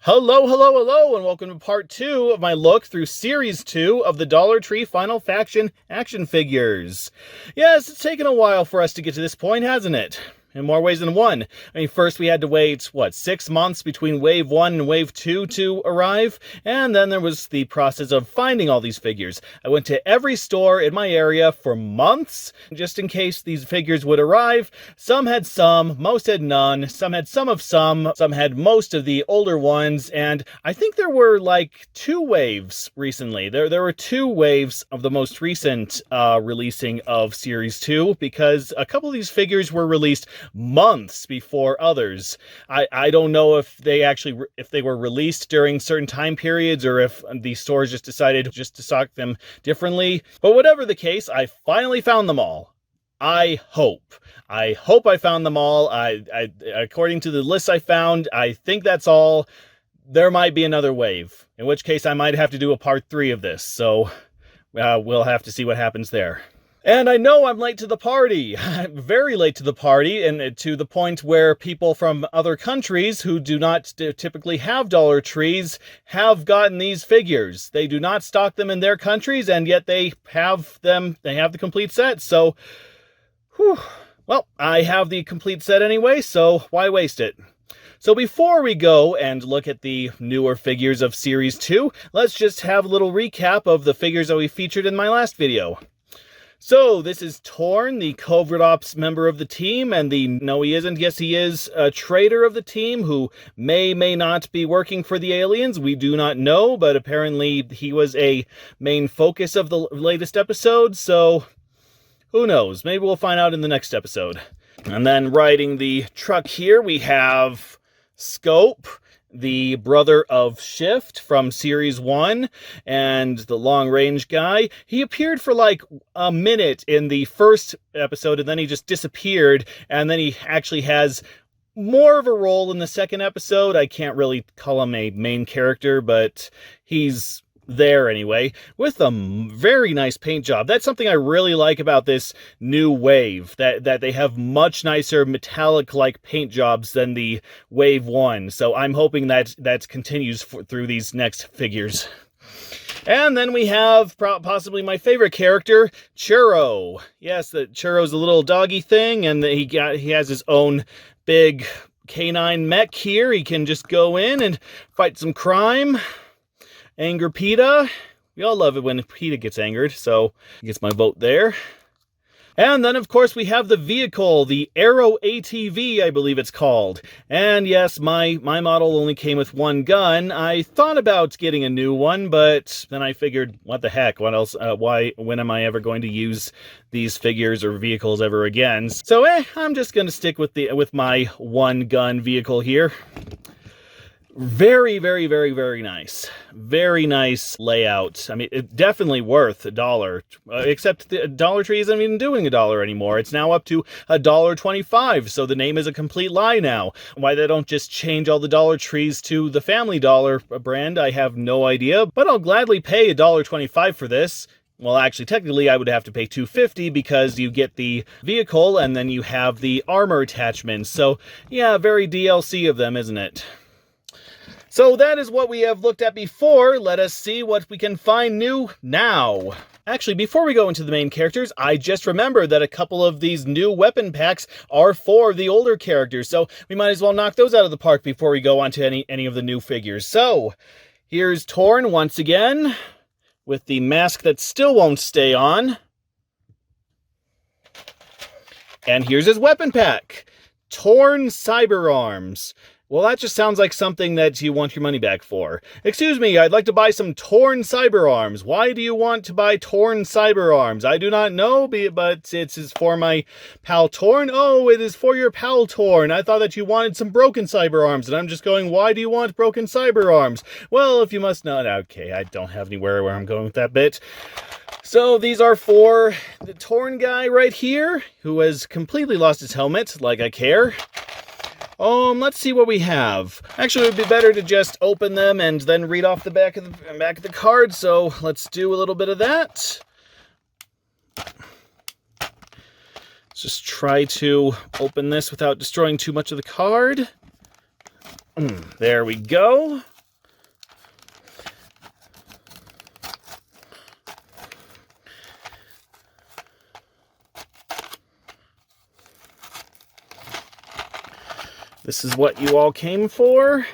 Hello, hello, hello, and welcome to part 2 of my look through Series 2 of the Dollar Tree Final Faction action figures. Yes, it's taken a while for us to get to this point, hasn't it? In more ways than one. I mean, first we had to wait, 6 months between Wave 1 and Wave 2 to arrive? And then there was the process of finding all these figures. I went to every store in my area for months, just in case these figures would arrive. Some had some, most had none, some had some had most of the older ones, and I think there were like 2 waves recently. There were 2 waves of the most recent releasing of Series 2, because a couple of these figures were released months before others. I don't know if they were released during certain time periods or if the stores just decided just to stock them differently. But whatever the case, I finally found them all. I hope I found them all. According to the list I found, I think that's all. There might be another wave, in which case I might have to do a part 3 of this. So we'll have to see what happens there. And I know I'm late to the party. I'm very late to the party, and to the point where people from other countries who do not typically have Dollar Trees have gotten these figures. They do not stock them in their countries, and yet they have them. They have the complete set. So, well, I have the complete set anyway, so why waste it? So before we go and look at the newer figures of Series 2, let's just have a little recap of the figures that we featured in my last video. So, this is Torn, the Covert Ops member of the team, and no he isn't, yes he is, a traitor of the team who may not be working for the aliens. We do not know, but apparently he was a main focus of the latest episode, so who knows? Maybe we'll find out in the next episode. And then riding the truck here, we have Scope, the brother of Shift from Series 1, and the long-range guy. He appeared for like a minute in the first episode, and then he just disappeared, and then he actually has more of a role in the second episode. I can't really call him a main character, but he's there anyway, with a very nice paint job. That's something I really like about this new wave, that they have much nicer metallic-like paint jobs than the Wave 1, so I'm hoping that continues through these next figures. And then we have possibly my favorite character, Churro. Yes, Churro's a little doggy thing, and he has his own big canine mech here. He can just go in and fight some crime. Anger PETA. We all love it when PETA gets angered, so he gets my vote there. And then, of course, we have the vehicle, the Aero ATV, I believe it's called. And yes, my model only came with 1 gun. I thought about getting a new one, but then I figured, what the heck? What else? When am I ever going to use these figures or vehicles ever again? So, I'm just going to stick with my 1 gun vehicle here. Very, very, very, very nice. Very nice layout. I mean, it definitely worth $1. Except the Dollar Tree isn't even doing $1 anymore. It's now up to $1.25, so the name is a complete lie now. Why they don't just change all the Dollar Trees to the Family Dollar brand, I have no idea, but I'll gladly pay $1.25 for this. Well, actually, technically, I would have to pay $2.50 because you get the vehicle and then you have the armor attachments. So, yeah, very DLC of them, isn't it? So that is what we have looked at before. Let us see what we can find new now. Actually, before we go into the main characters, I just remembered that a couple of these new weapon packs are for the older characters, so we might as well knock those out of the park before we go on to any of the new figures. So, here's Torn once again, with the mask that still won't stay on. And here's his weapon pack, Torn Cyber Arms. Well, that just sounds like something that you want your money back for. Excuse me, I'd like to buy some Torn Cyber Arms. Why do you want to buy Torn Cyber Arms? I do not know, but it's for my pal Torn. Oh, it is for your pal Torn. I thought that you wanted some broken cyber arms, and I'm just going, why do you want broken cyber arms? Well, if you must not, okay, I don't have anywhere where I'm going with that bit. So these are for the Torn guy right here, who has completely lost his helmet, like I care. Let's see what we have. Actually, it would be better to just open them and then read off the back of the card, so let's do a little bit of that. Let's just try to open this without destroying too much of the card. There we go. This is what you all came for.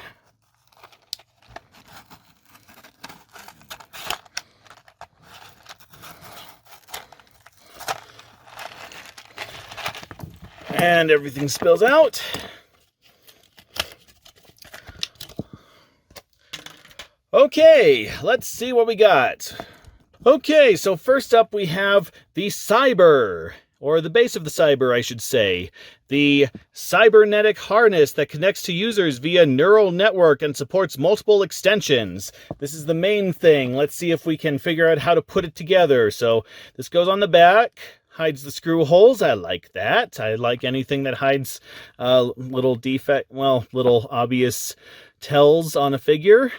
And everything spills out. Okay, let's see what we got. Okay, so first up we have the Cyber, or the base of the Cyber, I should say. The cybernetic harness that connects to users via neural network and supports multiple extensions. This is the main thing. Let's see if we can figure out how to put it together. So this goes on the back, hides the screw holes. I like that. I like anything that hides little defect, well, little obvious tells on a figure.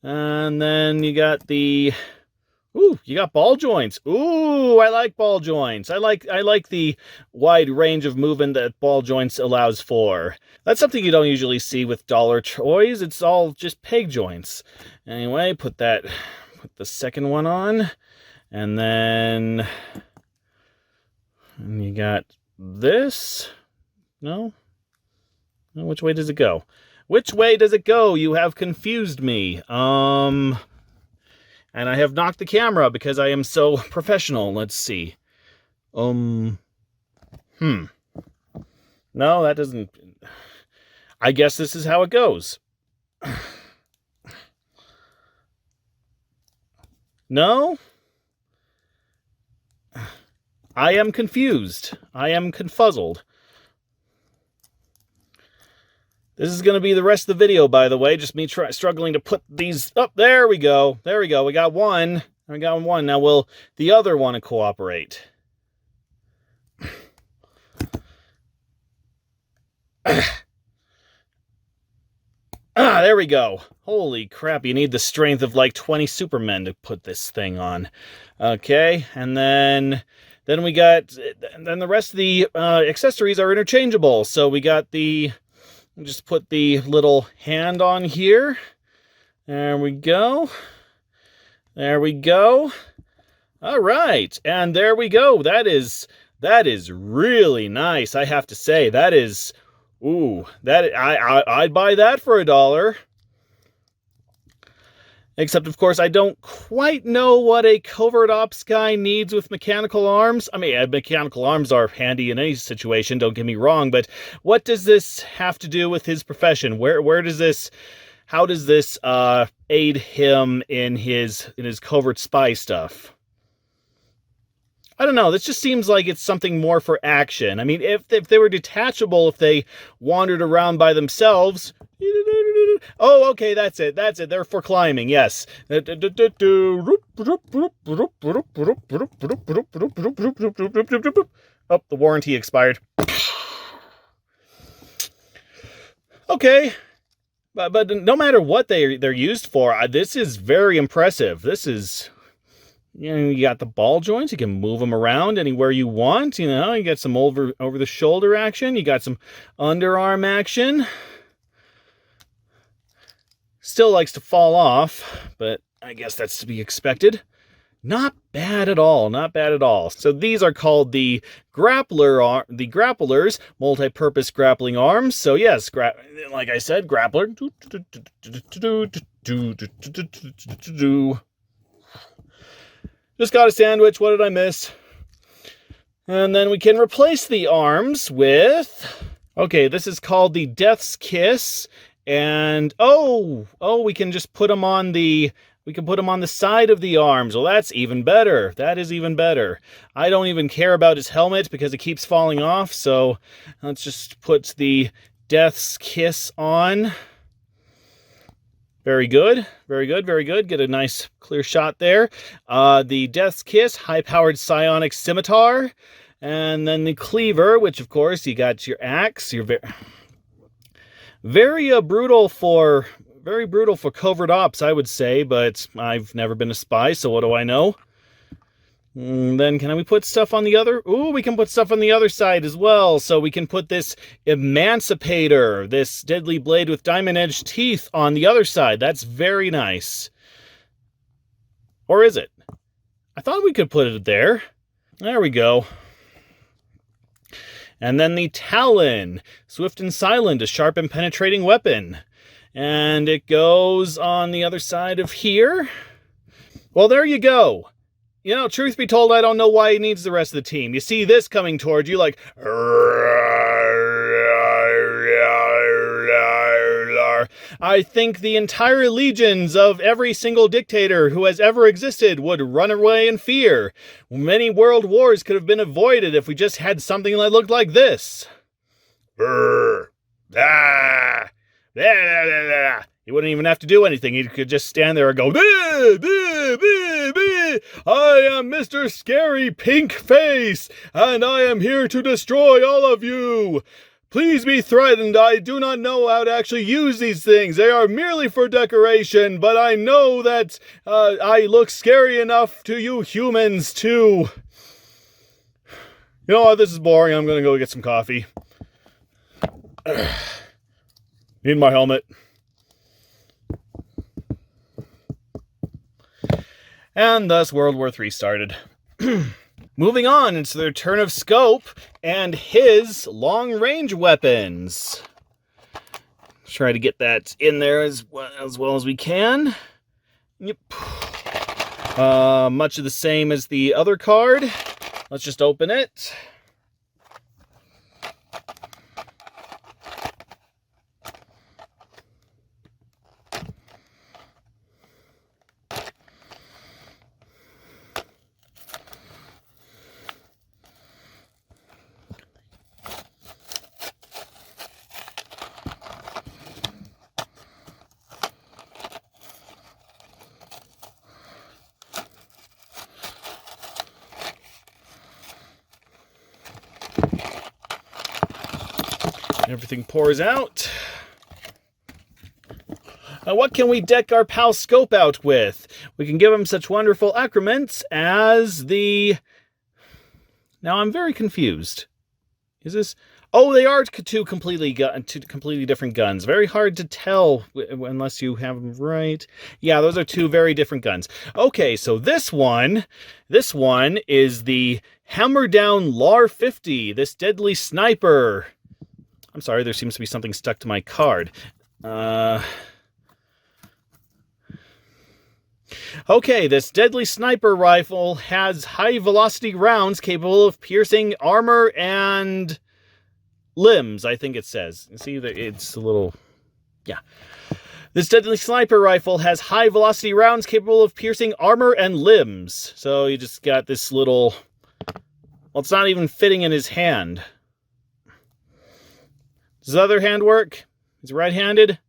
And then you got the, ooh, you got ball joints. Ooh, I like ball joints. I like the wide range of movement that ball joints allows for. That's something you don't usually see with dollar toys. It's all just peg joints. Anyway, put the second one on. And then you got this. No? Which way does it go? Which way does it go? You have confused me. And I have knocked the camera because I am so professional. Let's see. No, that doesn't... I guess this is how it goes. No? I am confused. I am confuzzled. This is going to be the rest of the video, by the way. Just me struggling to put these up. There we go. There we go. We got one. We got one. Now, will the other want to cooperate? There we go. Holy crap. You need the strength of like 20 Supermen to put this thing on. Okay. And then we got... Then the rest of the accessories are interchangeable. So we got the... Just put the little hand on here. There we go. There we go. All right. And there we go. That is really nice, I have to say. That is, ooh, I'd buy that for $1. Except, of course, I don't quite know what a covert ops guy needs with mechanical arms. I mean, mechanical arms are handy in any situation, don't get me wrong, but what does this have to do with his profession? Where does this, how does this aid him in his covert spy stuff? I don't know, this just seems like it's something more for action. I mean, if they were detachable, if they wandered around by themselves... Oh, okay, that's it. They're for climbing, yes. Oh, the warranty expired. Okay. But no matter what they're used for, this is very impressive. This is... You got the ball joints. You can move them around anywhere you want. You know, you got some over-the-shoulder action. You got some underarm action. Still likes to fall off, but I guess that's to be expected. Not bad at all. Not bad at all. So these are called the grapplers, multi-purpose grappling arms. So yes, like I said, grappler. Just got a sandwich. What did I miss? And then we can replace the arms with... Okay, this is called the Death's Kiss. And, we can just put them on the... We can put them on the side of the arms. Well, that's even better. That is even better. I don't even care about his helmet because it keeps falling off. So let's just put the Death's Kiss on. Very good. Very good. Very good. Get a nice clear shot there. The Death's Kiss, high-powered psionic scimitar. And then the cleaver, which, of course, you got your axe. Your very brutal for covert ops, I would say, but I've never been a spy, so what do I know? Then can we put stuff on the other? Ooh, we can put stuff on the other side as well. So we can put this Emancipator, this deadly blade with diamond-edged teeth on the other side. That's very nice. Or is it? I thought we could put it there. There we go. And then the Talon, swift and silent, a sharp and penetrating weapon. And it goes on the other side of here. Well, there you go. You know, truth be told, I don't know why he needs the rest of the team. You see this coming towards you like... I think the entire legions of every single dictator who has ever existed would run away in fear. Many world wars could have been avoided if we just had something that looked like this. He wouldn't even have to do anything. He could just stand there and go, "Bee, bee, bee, bee. I am Mr. Scary Pink Face, and I am here to destroy all of you. Please be threatened. I do not know how to actually use these things. They are merely for decoration, but I know that I look scary enough to you humans too." You know what? This is boring. I'm going to go get some coffee. Need my helmet. And thus World War III started. Moving on, it's the return of Scope and his long-range weapons. Try to get that in there as well as we can. Yep. Much of the same as the other card. Let's just open it. Everything pours out. Now, what can we deck our pal Scope out with? We can give him such wonderful accoutrements as the... Now, I'm very confused. Is this... Oh, they are two completely different guns. Very hard to tell unless you have them right. Yeah, those are two very different guns. Okay, so this one is the Hammer Down LAR 50, this deadly sniper. I'm sorry, there seems to be something stuck to my card. Okay, this deadly sniper rifle has high-velocity rounds capable of piercing armor and limbs, I think it says. See, it's a little... Yeah. This deadly sniper rifle has high-velocity rounds capable of piercing armor and limbs. So you just got this little... Well, it's not even fitting in his hand. Does the other hand work? Is it right-handed?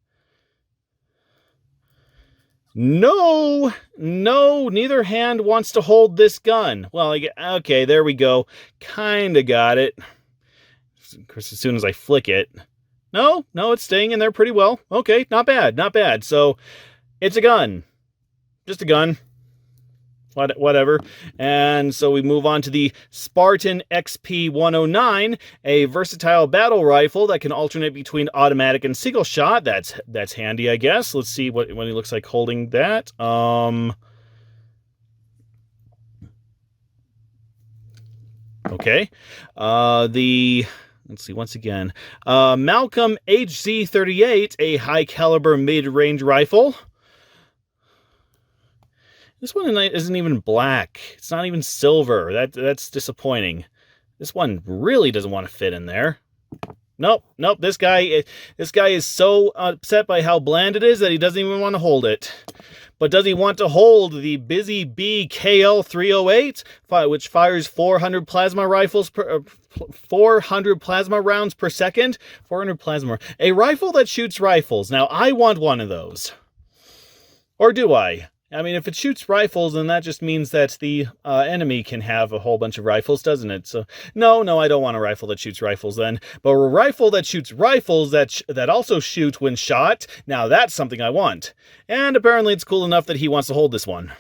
No, neither hand wants to hold this gun. Well, okay, there we go. Kinda got it. Of course, as soon as I flick it. No, it's staying in there pretty well. Okay, not bad. So, it's a gun. Just a gun. Whatever. And so we move on to the Spartan XP-109, a versatile battle rifle that can alternate between automatic and single shot. That's handy, I guess. Let's see what he looks like holding that. Okay. Let's see, once again. Malcolm HZ-38, a high-caliber mid-range rifle. This one isn't even black. It's not even silver. That's disappointing. This one really doesn't want to fit in there. Nope. This guy is so upset by how bland it is that he doesn't even want to hold it. But does he want to hold the Busy Bee KL-308, which fires 400 plasma rifles 400 plasma rounds per second? 400 plasma. A rifle that shoots rifles. Now, I want one of those. Or do I? I mean, if it shoots rifles, then that just means that the enemy can have a whole bunch of rifles, doesn't it? So, no, I don't want a rifle that shoots rifles then. But a rifle that shoots rifles that also shoot when shot, now that's something I want. And apparently it's cool enough that he wants to hold this one.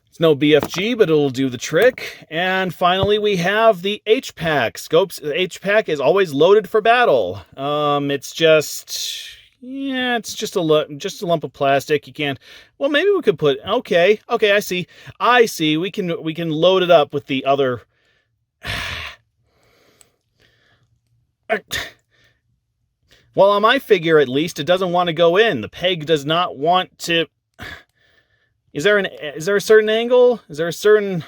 It's no BFG, but it'll do the trick. And finally, we have the H-Pack. Scope's H-Pack is always loaded for battle. It's just... Yeah, it's just a lump of plastic. You can't... Well, maybe we could put... Okay, I see. We can load it up with the other... Well, on my figure, at least, it doesn't want to go in. The peg does not want to... Is there a certain angle? Is there a certain...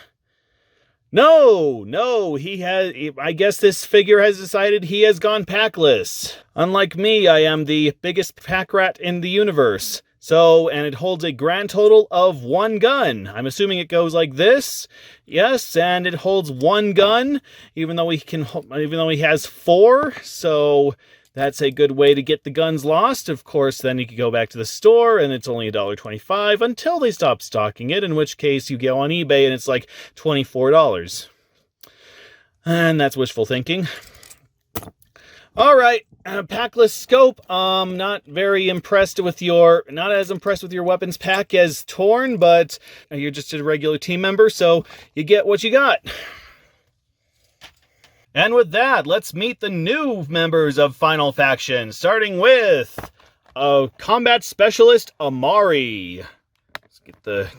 No, he has... I guess this figure has decided he has gone packless. Unlike me, I am the biggest pack rat in the universe. So, and it holds a grand total of 1 gun. I'm assuming it goes like this. Yes, and it holds 1 gun, even though he has 4. So that's a good way to get the guns lost. Of course, then you can go back to the store, and it's only $1.25 until they stop stocking it, in which case you go on eBay and it's like $24. And that's wishful thinking. All right, packless scope. Not as impressed with your weapons pack as Torn, but you're just a regular team member, so you get what you got. And with that, let's meet the new members of Final Faction, starting with Combat Specialist Amari. Let's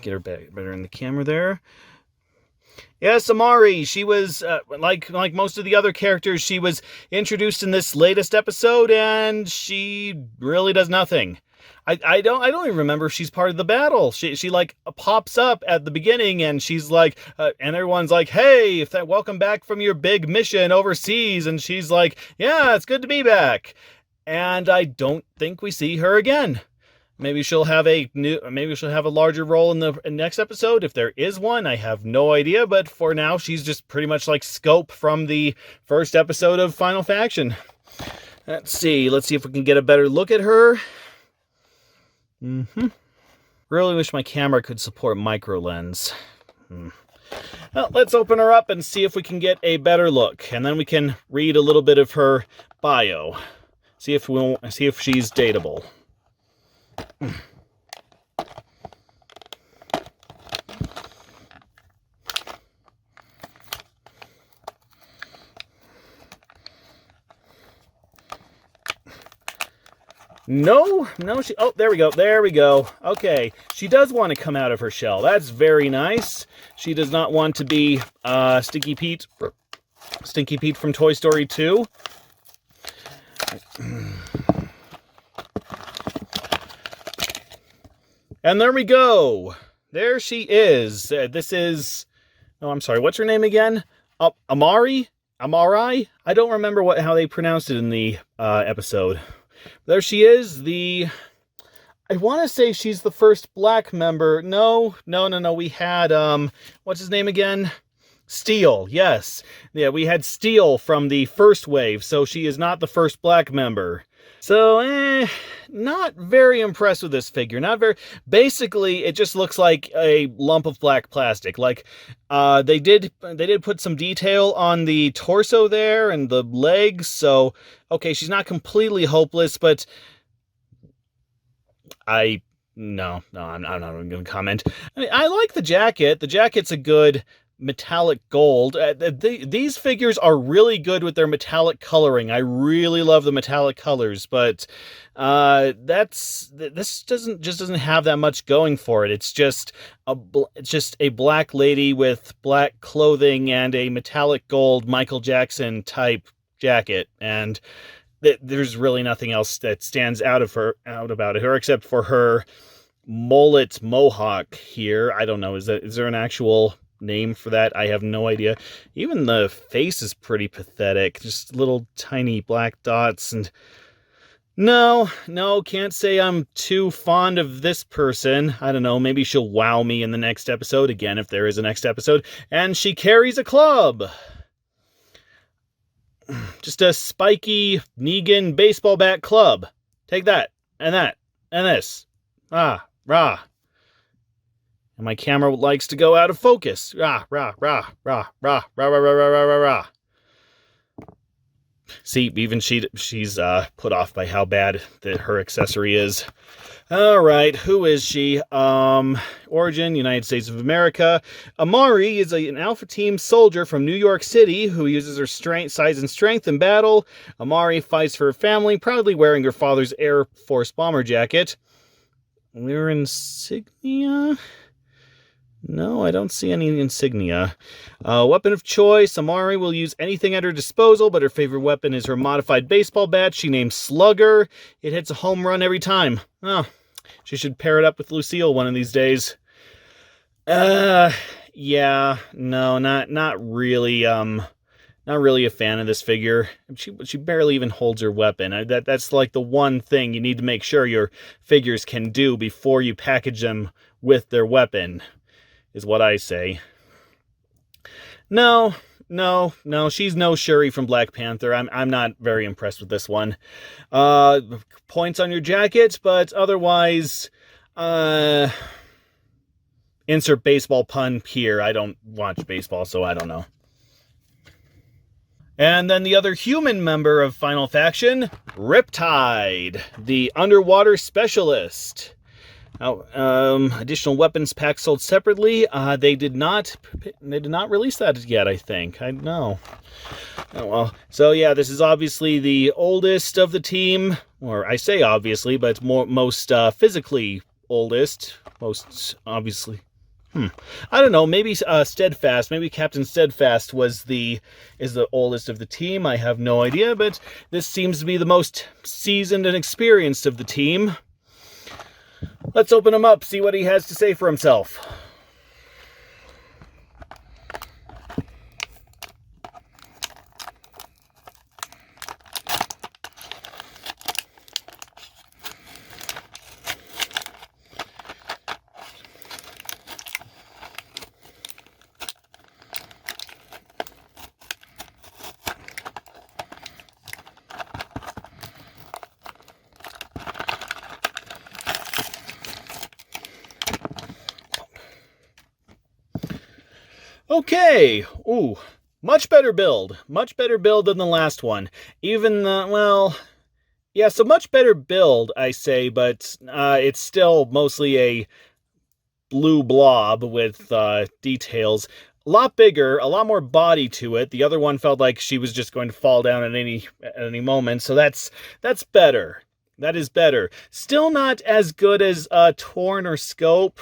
get her better in the camera there. Yes, Amari, she was, like most of the other characters, she was introduced in this latest episode, and she really does nothing. I don't even remember if she's part of the battle. She like pops up at the beginning, and she's like, and everyone's like, hey, welcome back from your big mission overseas, and she's like, yeah, it's good to be back. And I don't think we see her again. Maybe she'll have a larger role in the next episode. If there is one, I have no idea. But for now, she's just pretty much like Scope from the first episode of Final Faction. Let's see if we can get a better look at her. Really wish my camera could support micro lens. Well, let's open her up and see if we can get a better look, and then we can read a little bit of her bio. See if she's dateable. No, there we go. Okay, she does want to come out of her shell. That's very nice. She does not want to be Stinky Pete from Toy Story 2. And there we go. There she is. This is... Oh, I'm sorry. What's her name again? Amari? Amari? I don't remember how they pronounced it in the episode. There she is. I want to say she's the first black member. No. We had, what's his name again? Steel, yes. Yeah, we had Steel from the first wave, so she is not the first black member. So, not very impressed with this figure. Basically, it just looks like a lump of black plastic. Like, they did put some detail on the torso there and the legs, so, okay, she's not completely hopeless, but I'm not even going to comment. I mean, I like the jacket. The jacket's a good metallic gold. These figures are really good with their metallic coloring. I really love the metallic colors, but this doesn't have that much going for it. It's just a black lady with black clothing and a metallic gold Michael Jackson type jacket, and there's really nothing else that stands out about her except for her mullet mohawk here. I don't know. Is there an actual name for that? I have no idea. Even the face is pretty pathetic. Just little tiny black dots, and no, can't say I'm too fond of this person. I don't know, maybe she'll wow me in the next episode, again, if there is a next episode. And she carries a club. Just a spiky Negan baseball bat club. Take that, and this. Rah. And my camera likes to go out of focus. Rah. See, even she's put off by how bad her accessory is. All right, who is she? Origin, United States of America. Amari is an Alpha Team soldier from New York City who uses her size and strength in battle. Amari fights for her family, proudly wearing her father's Air Force bomber jacket. We're insignia? No, I don't see any insignia. Weapon of choice. Amari will use anything at her disposal, but her favorite weapon is her modified baseball bat she named Slugger. It hits a home run every time. Oh, she should pair it up with Lucille one of these days. Yeah, no, not really, not really a fan of this figure. She barely even holds her weapon. That's like the one thing you need to make sure your figures can do before you package them with their weapon, is what I say. No, she's no Shuri from Black Panther. I'm not very impressed with this one. Points on your jacket, but otherwise, insert baseball pun here. I don't watch baseball, so I don't know. And then the other human member of Final Faction, Riptide, the underwater specialist. Now, additional weapons packs sold separately. They did not release that yet, I think. I know. Oh, well. So yeah, this is obviously the oldest of the team, or I say obviously, but most physically oldest, most obviously. I don't know. Maybe Steadfast. Maybe Captain Steadfast is the oldest of the team. I have no idea, but this seems to be the most seasoned and experienced of the team. Let's open him up, see what he has to say for himself. Okay, ooh, much better build than the last one. Even well, yeah, so much better build, I say, but it's still mostly a blue blob with details. A lot bigger, a lot more body to it. The other one felt like she was just going to fall down at any moment, so that's better. That is better. Still not as good as Torn or Scope.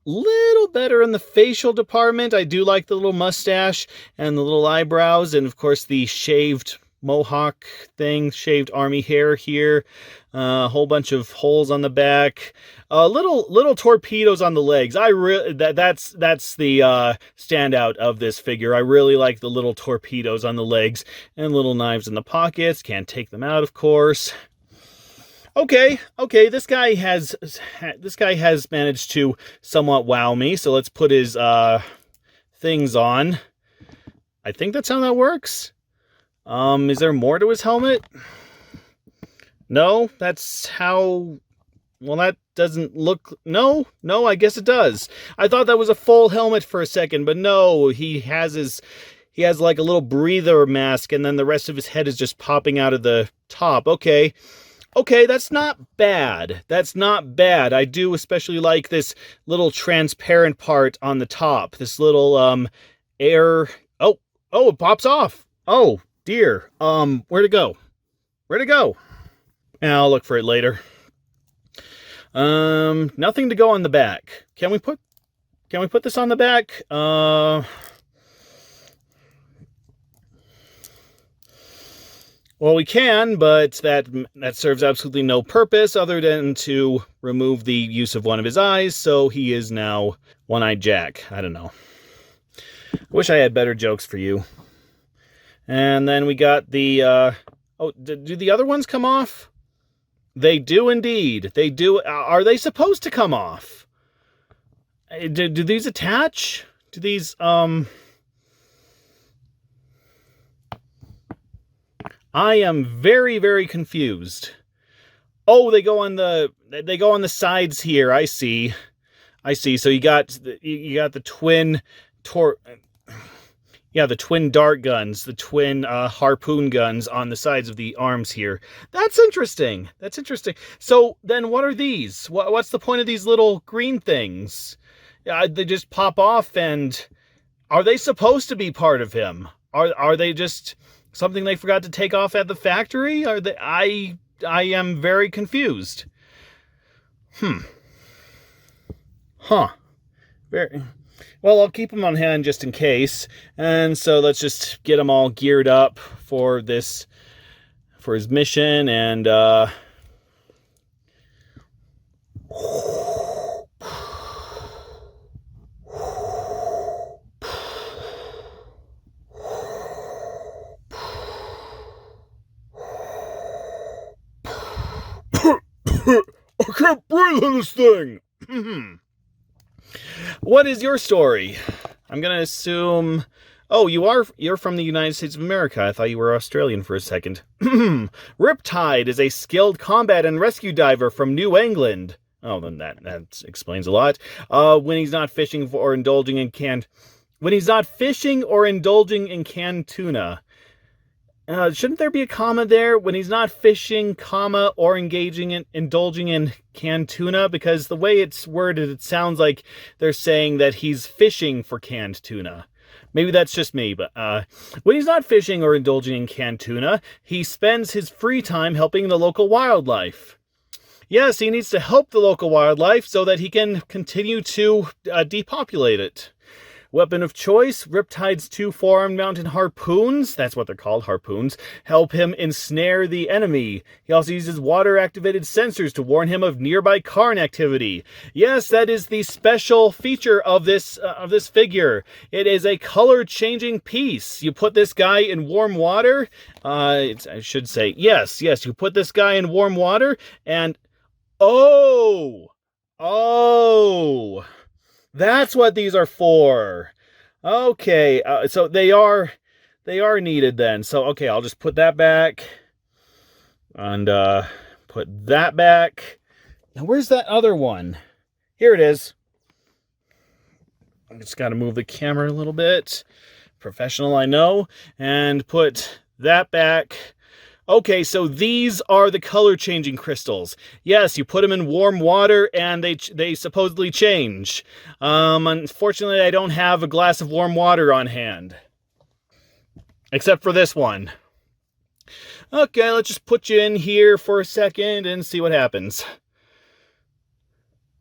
Little better in the facial department. I do like the little mustache and the little eyebrows, and of course the shaved mohawk thing, shaved army hair here. A whole bunch of holes on the back. Little torpedoes on the legs. That's the standout of this figure. I really like the little torpedoes on the legs and little knives in the pockets. Can't take them out, of course. Okay, this guy has managed to somewhat wow me, so let's put his things on. I think that's how that works. Is there more to his helmet? No, that's how... Well, that doesn't look... No, I guess it does. I thought that was a full helmet for a second, but no, he has like a little breather mask, and then the rest of his head is just popping out of the top. Okay, that's not bad. I do especially like this little transparent part on the top. This little, air... Oh, it pops off. Oh, dear. Where'd it go? I'll look for it later. Nothing to go on the back. Can we put this on the back? Well, we can, but that serves absolutely no purpose other than to remove the use of one of his eyes, so he is now One-Eyed Jack. I don't know. I wish I had better jokes for you. And then we got the, do the other ones come off? They do indeed. They do. Are they supposed to come off? Do these attach? Do these, I am very, very confused. Oh, they go on the sides here. I see. So you got the twin the twin dart guns, the twin harpoon guns on the sides of the arms here. That's interesting. So then what are these? What's the point of these little green things? They just pop off, and are they supposed to be part of him? Are they just something they forgot to take off at the factory? Are they? I am very confused. Very. Well, I'll keep him on hand just in case. And so let's just get him all geared up for this, for his mission, and I can't breathe in this thing! What is your story? I'm gonna assume... Oh, you're from the United States of America. I thought you were Australian for a second. Riptide is a skilled combat and rescue diver from New England. Oh, then that explains a lot. When he's not fishing or indulging in canned tuna. Shouldn't there be a comma there? When he's not fishing, comma, or indulging in canned tuna? Because the way it's worded, it sounds like they're saying that he's fishing for canned tuna. Maybe that's just me, but when he's not fishing or indulging in canned tuna, he spends his free time helping the local wildlife. Yes, he needs to help the local wildlife so that he can continue to depopulate it. Weapon of choice, Riptide's 2 forearm mounted harpoons, that's what they're called, harpoons, help him ensnare the enemy. He also uses water-activated sensors to warn him of nearby Carn activity. Yes, that is the special feature of this figure. It is a color-changing piece. You put this guy in warm water, I should say, yes, you put this guy in warm water, and oh! That's what these are for. Okay, so they are needed then. So, okay, I'll just put that back. And put that back. Now, where's that other one? Here it is. I just got to move the camera a little bit. Professional, I know. And put that back. Okay, so these are the color-changing crystals. Yes, you put them in warm water, and they supposedly change. Unfortunately, I don't have a glass of warm water on hand. Except for this one. Okay, let's just put you in here for a second and see what happens.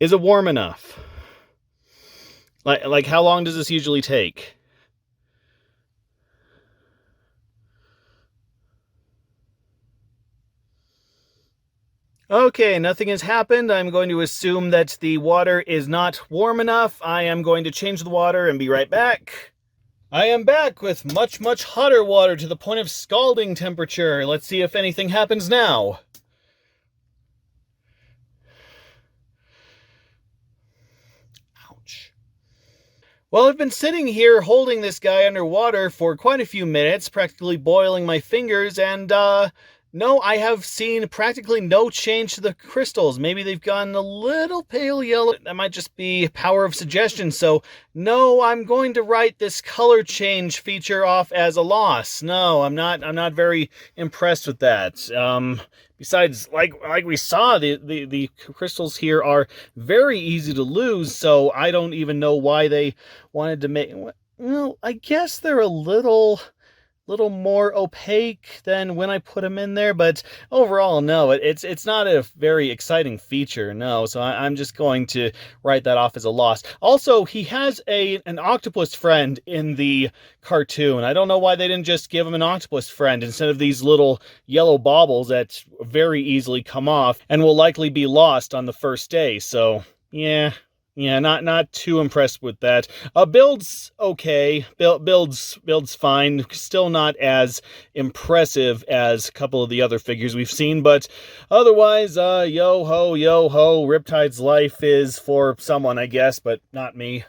Is it warm enough? Like how long does this usually take? Okay, nothing has happened. I'm going to assume that the water is not warm enough. I am going to change the water and be right back. I am back with much, much hotter water to the point of scalding temperature. Let's see if anything happens now. Ouch. Well, I've been sitting here holding this guy underwater for quite a few minutes, practically boiling my fingers, and, no, I have seen practically no change to the crystals. Maybe they've gotten a little pale yellow. That might just be power of suggestion. So, no, I'm going to write this color change feature off as a loss. No, I'm not very impressed with that. Besides, like we saw, the crystals here are very easy to lose. So I don't even know why they wanted to make. Well, I guess they're a little more opaque than when I put them in there, but overall, no, it's not a very exciting feature, no, so I'm just going to write that off as a loss. Also, he has an octopus friend in the cartoon. I don't know why they didn't just give him an octopus friend instead of these little yellow baubles that very easily come off and will likely be lost on the first day, so, yeah. Yeah, not too impressed with that. Build's okay. Build's fine. Still not as impressive as a couple of the other figures we've seen, but otherwise, yo ho, Riptide's life is for someone, I guess, but not me.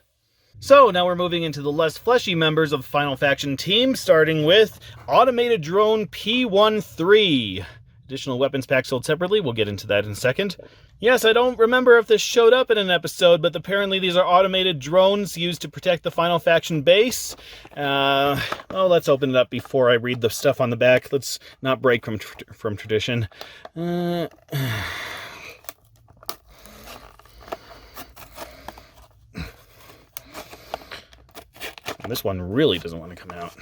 So, now we're moving into the less fleshy members of the Final Faction team, starting with Automated Drone P13. Additional weapons packs sold separately. We'll get into that in a second. Yes, I don't remember if this showed up in an episode, but apparently these are automated drones used to protect the Final Faction base. Well, let's open it up before I read the stuff on the back. Let's not break from tradition. This one really doesn't want to come out.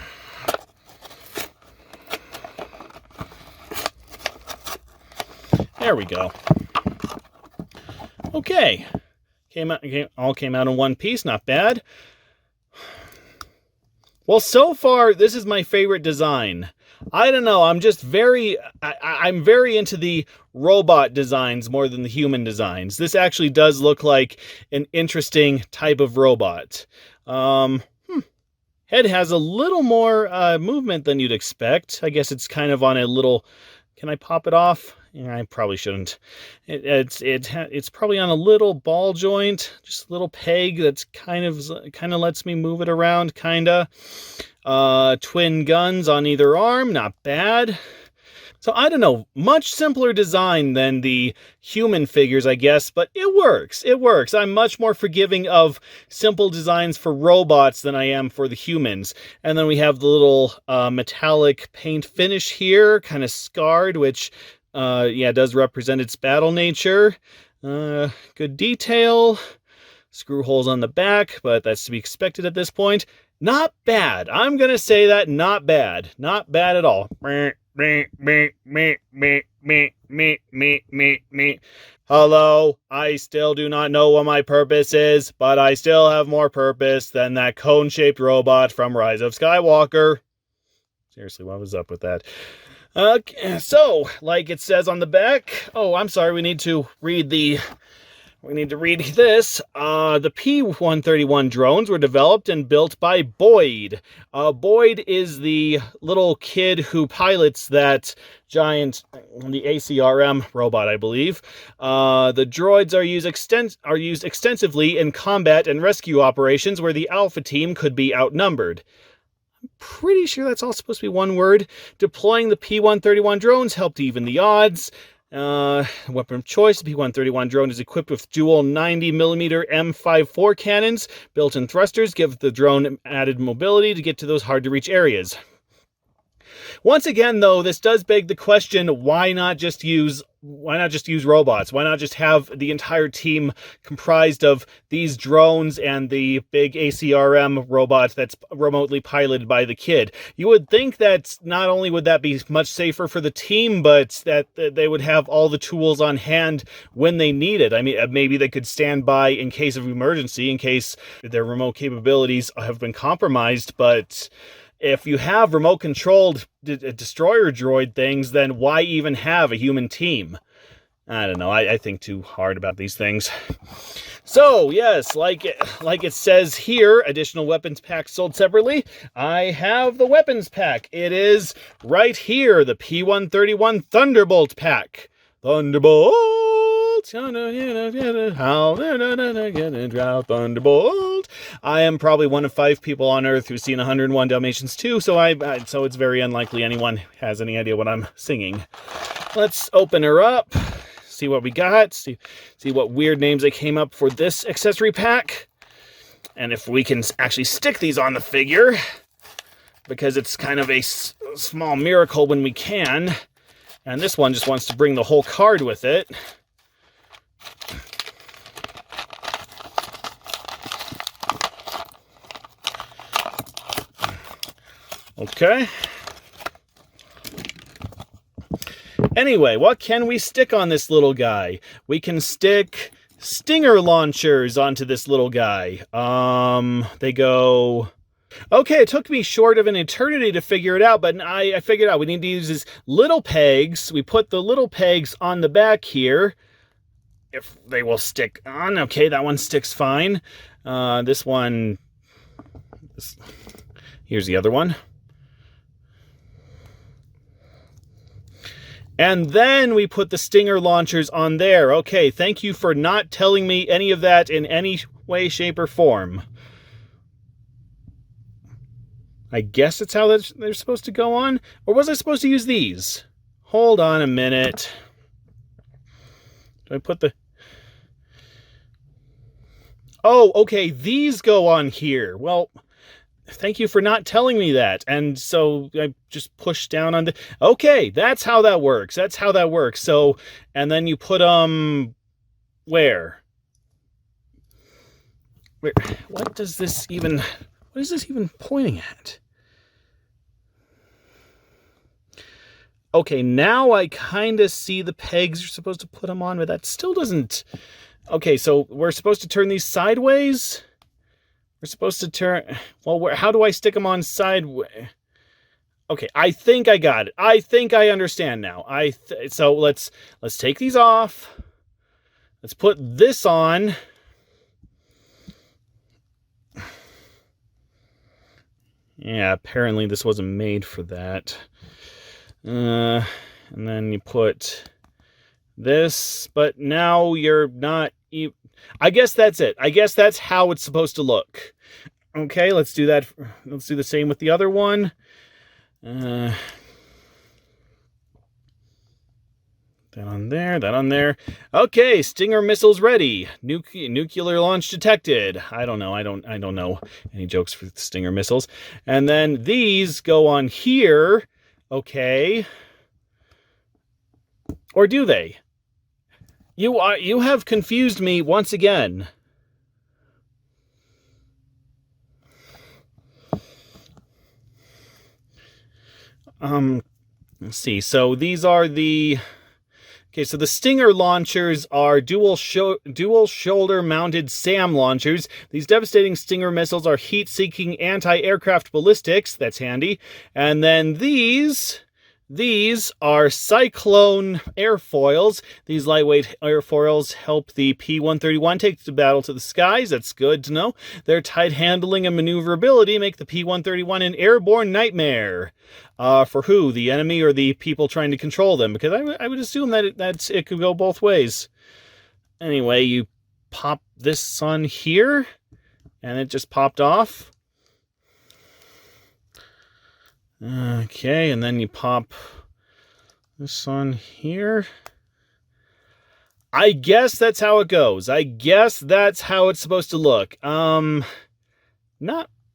There we go. Okay, all came out in one piece. Not bad. Well, so far, this is my favorite design. I don't know, I'm just I'm very into the robot designs more than the human designs. This actually does look like an interesting type of robot. Head has a little more movement than you'd expect. I guess it's kind of on a little... Can I pop it off? Yeah, I probably shouldn't. It's probably on a little ball joint, just a little peg that's kind of lets me move it around, kinda. Twin guns on either arm, not bad. So I don't know, much simpler design than the human figures, I guess, but it works. It works. I'm much more forgiving of simple designs for robots than I am for the humans. And then we have the little metallic paint finish here, kind of scarred, which, yeah, does represent its battle nature. Good detail. Screw holes on the back, but that's to be expected at this point. Not bad. I'm going to say that, not bad. Not bad at all. Hello, I still do not know what my purpose is, but I still have more purpose than that cone-shaped robot from Rise of Skywalker. Seriously, what was up with that? So, like it says on the back... Oh, I'm sorry, we need to read this. The P131 drones were developed and built by Boyd. Boyd is the little kid who pilots that giant, the ACRM robot, I believe. The droids are used extensively in combat and rescue operations where the Alpha team could be outnumbered. I'm pretty sure that's all supposed to be one word. Deploying the P131 drones helped even the odds. Weapon of choice, the P131 drone is equipped with dual 90mm M54 cannons. Built-in thrusters give the drone added mobility to get to those hard-to-reach areas. Once again, though, this does beg the question, why not just use robots? Why not just have the entire team comprised of these drones and the big ACRM robot that's remotely piloted by the kid? You would think that not only would that be much safer for the team, but that they would have all the tools on hand when they need it. I mean, maybe they could stand by in case of emergency, in case their remote capabilities have been compromised, but... If you have remote-controlled destroyer droid things, then why even have a human team? I don't know. I think too hard about these things. So, yes, like it says here, additional weapons packs sold separately. I have the weapons pack. It is right here, the P131 Thunderbolt pack. Thunderbolt! Thunderbolt! I am probably one of 5 people on Earth who's seen 101 Dalmatians 2, so it's very unlikely anyone has any idea what I'm singing. Let's open her up, see what we got, see what weird names they came up for this accessory pack, and if we can actually stick these on the figure, because it's kind of a small miracle when we can, and this one just wants to bring the whole card with it. Okay. Anyway, what can we stick on this little guy? We can stick stinger launchers onto this little guy. They go... Okay, it took me short of an eternity to figure it out, but I figured out we need to use these little pegs. We put the little pegs on the back here. If they will stick on. Okay, that one sticks fine. This one... Here's the other one. And then we put the stinger launchers on there. Okay, thank you for not telling me any of that in any way, shape, or form. I guess that's how they're supposed to go on? Or was I supposed to use these? Hold on a minute. Do I put the... Oh, okay, these go on here. Well... Thank you for not telling me that. And so I just push down on the... Okay, that's how that works. That's how that works. So, and then you put, where? What is this even pointing at? Okay, now I kind of see the pegs you're supposed to put them on, but that still doesn't... Okay, so we're supposed to turn these sideways? We're supposed to turn... Well, how do I stick them on sideways? Okay, I think I got it. I think I understand now. So let's take these off. Let's put this on. Yeah, apparently this wasn't made for that. And then you put this, but now you're not... I guess that's it. I guess that's how it's supposed to look. Okay, let's do that. Let's do the same with the other one. That on there, that on there. Okay, Stinger missiles ready. Nuclear launch detected. I don't know. I don't know any jokes for Stinger missiles. And then these go on here. Okay. Or do they? You have confused me once again. Let's see. So these are the... Okay, so the Stinger launchers are dual shoulder-mounted SAM launchers. These devastating Stinger missiles are heat-seeking anti-aircraft ballistics. That's handy. And then these are Cyclone airfoils. These lightweight airfoils help the P131 take the battle to the skies. That's good to know. Their tight handling and maneuverability make the P131 an airborne nightmare. For who? The enemy or the people trying to control them? Because I would assume that it could go both ways. Anyway, you pop this on here, and it just popped off. Okay, and then you pop this on here. I guess that's how it goes. I guess that's how it's supposed to look. Not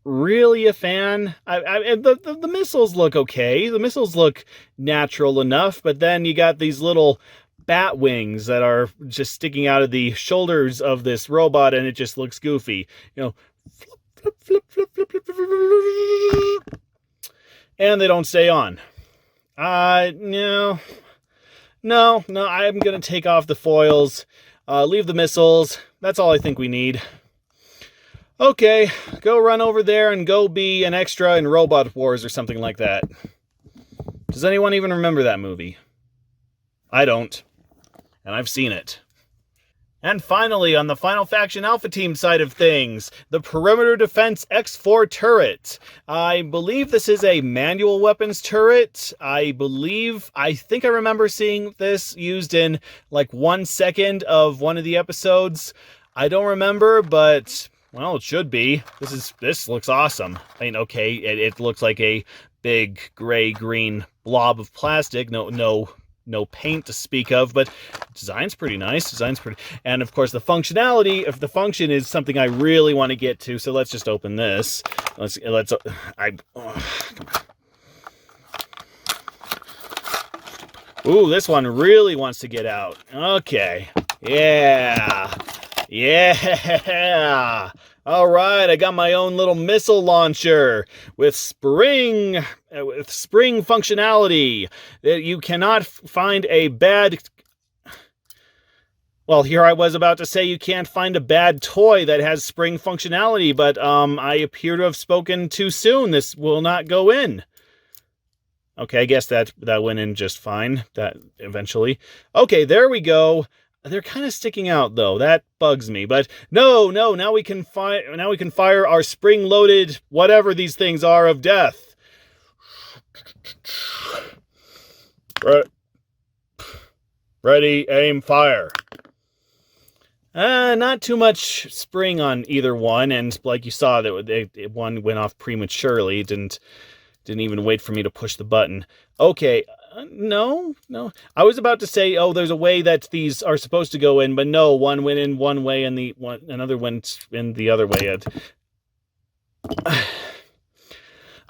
really a fan. The missiles look okay. The missiles look natural enough, but then you got these little bat wings that are just sticking out of the shoulders of this robot, and it just looks goofy. You know, flip, flip, flip, flip, flip, flip, flip, flip. And they don't stay on. No, I'm going to take off the foils, leave the missiles. That's all I think we need. Okay, go run over there and go be an extra in Robot Wars or something like that. Does anyone even remember that movie? I don't. And I've seen it. And finally, on the Final Faction Alpha Team side of things, the Perimeter Defense X4 turret. I believe this is a manual weapons turret. I think I remember seeing this used in like 1 second of one of the episodes. I don't remember, but, well, it should be. This looks awesome. I mean, okay, it looks like a big gray-green blob of plastic. No paint to speak of, but design's pretty nice. And of course the functionality, if the function is something I really want to get to, so let's just open this. Come on. Ooh, this one really wants to get out. Okay. Yeah. All right, I got my own little missile launcher with spring functionality. You cannot find a bad... Well, here I was about to say you can't find a bad toy that has spring functionality, but I appear to have spoken too soon. This will not go in. Okay, I guess that went in just fine. That eventually. Okay, there we go. They're kind of sticking out though. That bugs me. But no. Now we can fire our spring-loaded whatever these things are of death. Ready, aim, fire. Not too much spring on either one, and like you saw, that one went off prematurely. Didn't even wait for me to push the button. Okay. No. I was about to say, oh, there's a way that these are supposed to go in, but no, one went in one way and another went in the other way.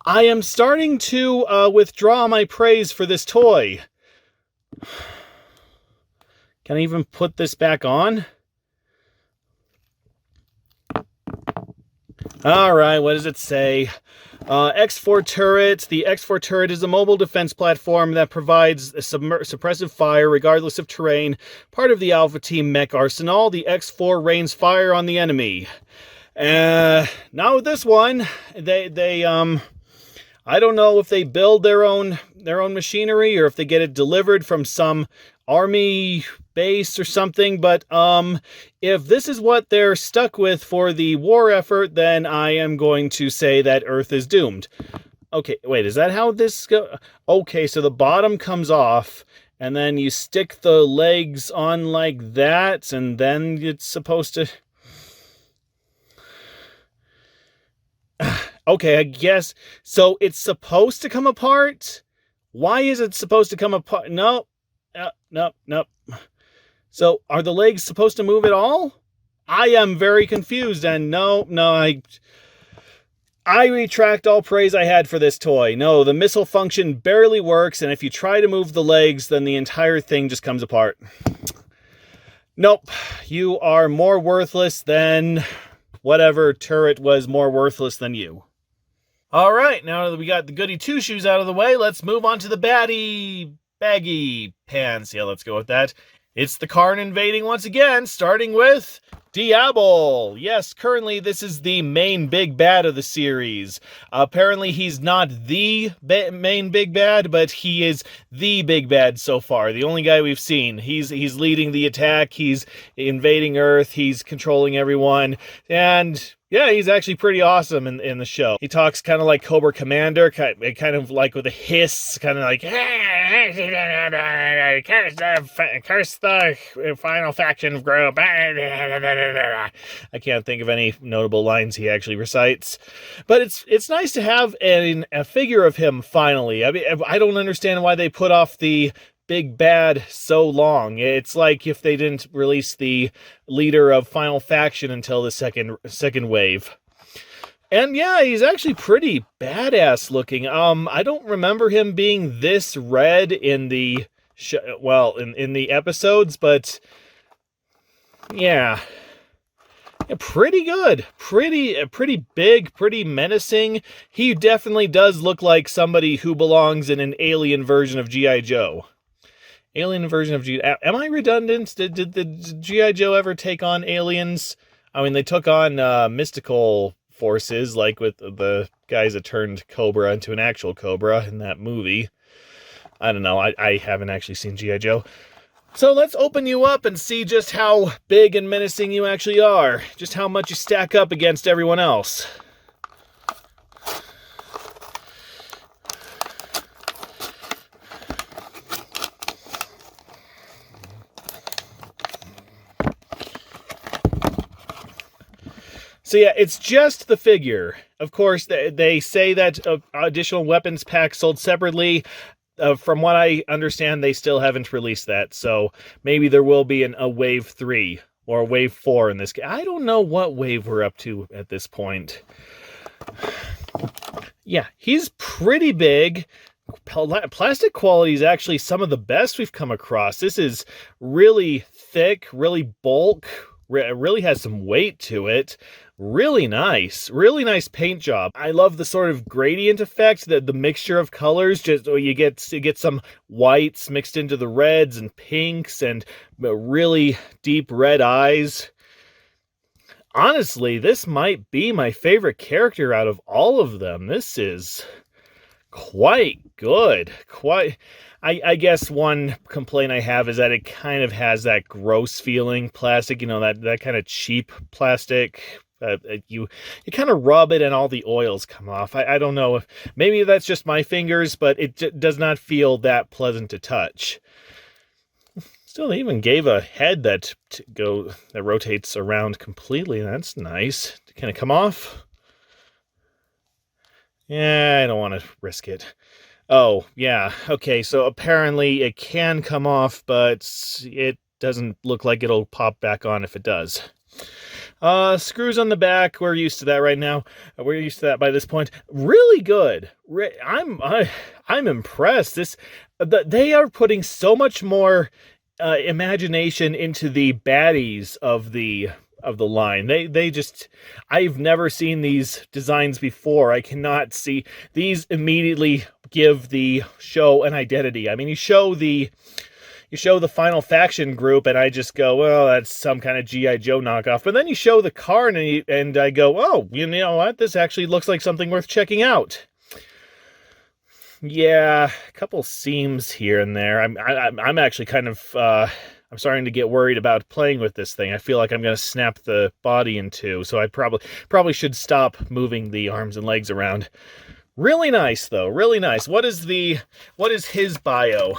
I am starting to withdraw my praise for this toy. Can I even put this back on? All right, what does it say? X4 turret. The X4 turret is a mobile defense platform that provides a suppressive fire regardless of terrain. Part of the Alpha Team mech arsenal, the X4 rains fire on the enemy. Now with this one, I don't know if they build their own machinery or if they get it delivered from some army base or something, but if this is what they're stuck with for the war effort, then I am going to say that Earth is doomed. Okay, wait, is that how this goes? Okay, so the bottom comes off, and then you stick the legs on like that, and then it's supposed to... Okay, I guess. So it's supposed to come apart? Why is it supposed to come apart? No. Nope. So are the legs supposed to move at all? I am very confused, and no, I retract all praise I had for this toy. No, the missile function barely works, and if you try to move the legs, then the entire thing just comes apart. Nope, you are more worthless than whatever turret was more worthless than you. All right, now that we got the goody two-shoes out of the way, let's move on to the baggy pants. Yeah, let's go with that. It's the Carn invading once again, starting with Diable. Yes, currently this is the main big bad of the series. Apparently he's not the main big bad, but he is the big bad so far. The only guy we've seen. He's leading the attack. He's invading Earth. He's controlling everyone. And yeah, he's actually pretty awesome in the show. He talks kind of like Cobra Commander, kind of like with a hiss, kind of like, curse the final faction group. I can't think of any notable lines he actually recites. But it's nice to have a figure of him finally. I mean, I don't understand why they put off the big bad so long. It's like if they didn't release the leader of Final Faction until the second wave. And yeah, he's actually pretty badass looking. I don't remember him being this red in the in the episodes, but yeah. Pretty good. Pretty big, pretty menacing. He definitely does look like somebody who belongs in an alien version of G.I. Joe. Alien version of G.I. Am I redundant? Did the G.I. Joe ever take on aliens? I mean, they took on mystical forces, like with the guys that turned Cobra into an actual Cobra in that movie. I don't know. I haven't actually seen G.I. Joe. So let's open you up and see just how big and menacing you actually are. Just how much you stack up against everyone else. So yeah, it's just the figure. Of course, they say that additional weapons packs sold separately. From what I understand, they still haven't released that. So maybe there will be a wave 3 or a wave 4 in this game. I don't know what wave we're up to at this point. Yeah, he's pretty big. Plastic quality is actually some of the best we've come across. This is really thick, really bulk. It really has some weight to it. Really nice paint job. I love the sort of gradient effect, the mixture of colors. Just you get some whites mixed into the reds and pinks and really deep red eyes. Honestly, this might be my favorite character out of all of them. This is quite good. I guess one complaint I have is that it kind of has that gross feeling plastic, you know, that kind of cheap plastic. You kind of rub it and all the oils come off. I don't know if maybe that's just my fingers, but it does not feel that pleasant to touch. Still, they even gave a head that rotates around completely. That's nice. Can it come off? Yeah, I don't want to risk it. Oh, yeah. Okay, so apparently it can come off, but it doesn't look like it'll pop back on if it does. Screws on the back. We're used to that right now. We're used to that by this point. Really good. I'm impressed. They are putting so much more imagination into the baddies of the the line. They just, I've never seen these designs before. I cannot see, these immediately give the show an identity. I mean, you show the Final Faction group, and I just go, well, that's some kind of G.I. Joe knockoff. But then you show the Carn, and I go, oh, you know what? This actually looks like something worth checking out. Yeah, a couple seams here and there. I'm actually kind of I'm starting to get worried about playing with this thing. I feel like I'm going to snap the body in two, so I probably should stop moving the arms and legs around. Really nice, though. Really nice. What is his bio?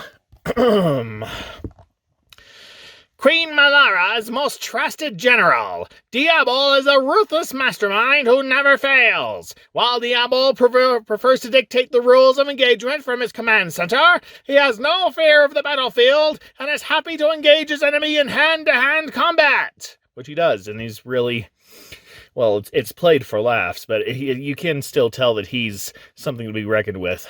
Queen Malara's most trusted general. Diable is a ruthless mastermind who never fails. While Diable prefers to dictate the rules of engagement from his command center, he has no fear of the battlefield and is happy to engage his enemy in hand-to-hand combat. Which he does, and he's really... Well, it's played for laughs, but you can still tell that he's something to be reckoned with.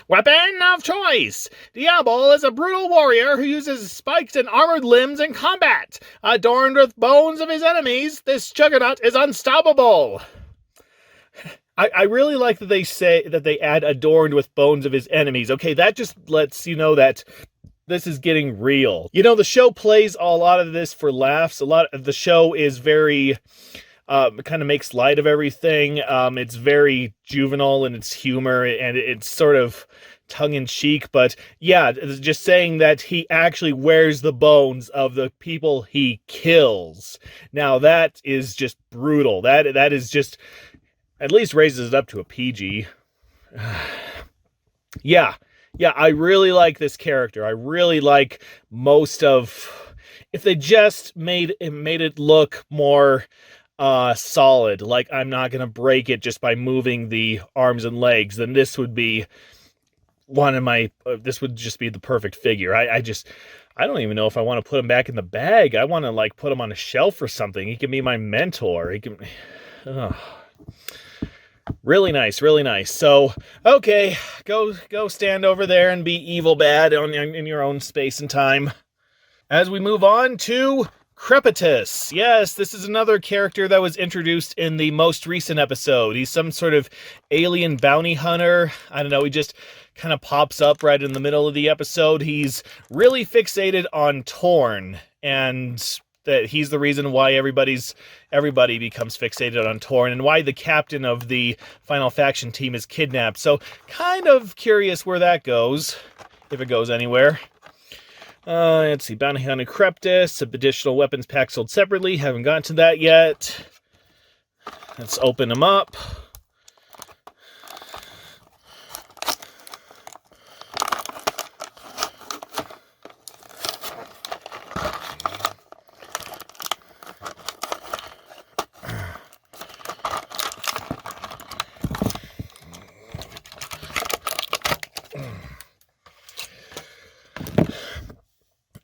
Weapon of choice! Diable is a brutal warrior who uses spiked and armored limbs in combat. Adorned with bones of his enemies, this juggernaut is unstoppable. I really like that they say that they add adorned with bones of his enemies. Okay, that just lets you know that this is getting real. You know, the show plays a lot of this for laughs. A lot of the show is very... kind of makes light of everything. It's very juvenile in its humor, and it's sort of tongue-in-cheek, but yeah, just saying that he actually wears the bones of the people he kills. Now, that is just brutal. That is just, at least raises it up to a PG. Yeah, I really like this character. I really like most of... If they just made it look more... solid, like I'm not gonna break it just by moving the arms and legs, then this would be one of my this would just be the perfect figure. I don't even know if I want to put him back in the bag. I want to like put him on a shelf or something. He can be my mentor. He can really nice, really nice. So okay, go stand over there and be evil bad in your own space and time. As we move on to Kreptus. Yes, this is another character that was introduced in the most recent episode. He's some sort of alien bounty hunter. I don't know, he just kind of pops up right in the middle of the episode. He's really fixated on Torn, and that he's the reason why everybody becomes fixated on Torn, and why the captain of the Final Faction team is kidnapped. So, kind of curious where that goes, if it goes anywhere. Let's see, Bounty Hunter Kreptus, additional weapons pack sold separately, haven't gotten to that yet. Let's open them up.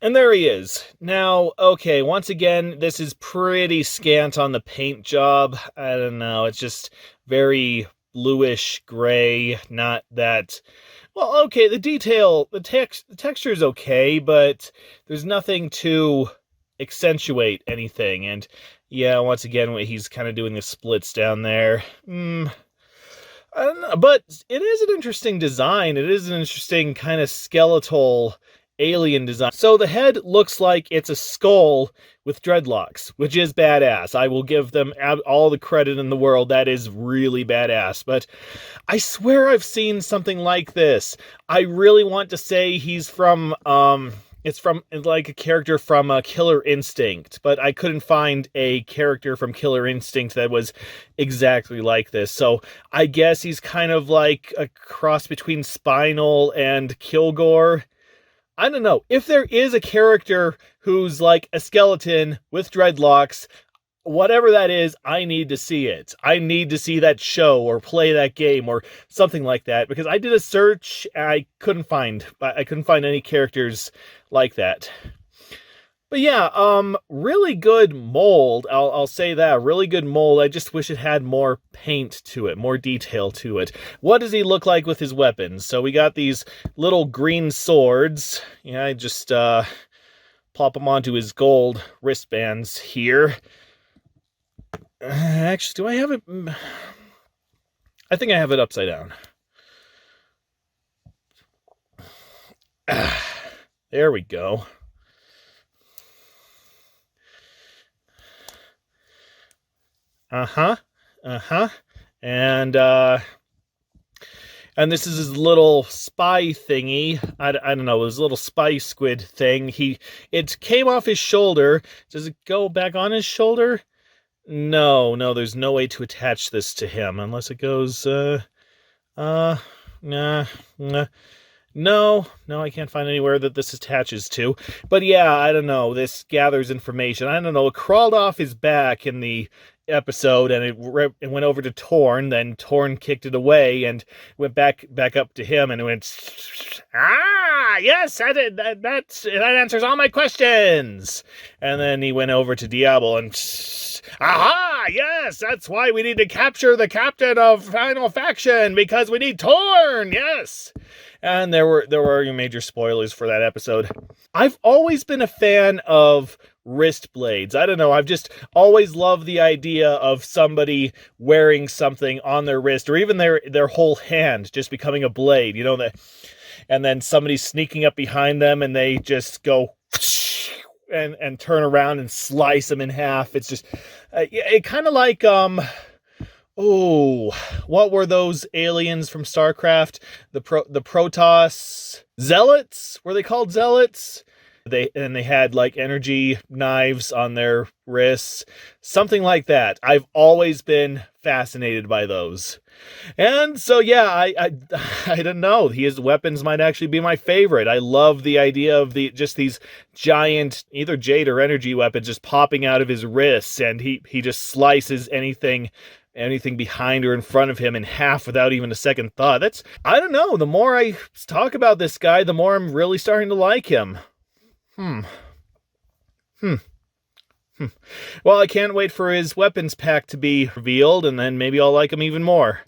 And there he is. Now, okay, once again, this is pretty scant on the paint job. I don't know, it's just very bluish gray, not that... Well, okay, the detail, the texture is okay, but there's nothing to accentuate anything. And yeah, once again, he's kind of doing the splits down there. I don't know, but it is an interesting design. It is an interesting kind of skeletal... alien design. So the head looks like it's a skull with dreadlocks, which is badass. I will give them all the credit in the world. That is really badass. But I swear I've seen something like this. I really want to say he's from, it's from like a character from Killer Instinct, but I couldn't find a character from Killer Instinct that was exactly like this. So I guess he's kind of like a cross between Spinal and Kilgore. I don't know. If there is a character who's like a skeleton with dreadlocks, whatever that is, I need to see it. I need to see that show or play that game or something like that, because I did a search and I couldn't find any characters like that. But yeah, really good mold. I'll say that. Really good mold. I just wish it had more paint to it, more detail to it. What does he look like with his weapons? So we got these little green swords. Yeah, I just pulled plop them onto his gold wristbands here. Actually, do I have it? I think I have it upside down. There we go. And this is his little spy thingy. I don't know, his little spy squid thing. It came off his shoulder. Does it go back on his shoulder? No, there's no way to attach this to him unless it goes, nah. No, I can't find anywhere that this attaches to. But yeah, I don't know. This gathers information. I don't know. It crawled off his back in the episode, and it went over to Torn. Then Torn kicked it away and went back up to him, and it went, yes, that answers all my questions. And then he went over to Diable and, aha, yes, that's why we need to capture the captain of Final Faction, because we need Torn, yes. And there were major spoilers for that episode. I've always been a fan of wrist blades. I don't know, I've just always loved the idea of somebody wearing something on their wrist, or even their whole hand just becoming a blade, you know, and then somebody sneaking up behind them and they just go and turn around and slice them in half. It's just, it kind of like, what were those aliens from StarCraft? The Protoss Zealots? Were they called Zealots? They had like energy knives on their wrists. Something like that. I've always been fascinated by those. And so yeah, I don't know. His weapons might actually be my favorite. I love the idea of just these giant either jade or energy weapons just popping out of his wrists, and he just slices anything behind or in front of him in half without even a second thought. I don't know, the more I talk about this guy, the more I'm really starting to like him. Well, I can't wait for his weapons pack to be revealed, and then maybe I'll like him even more.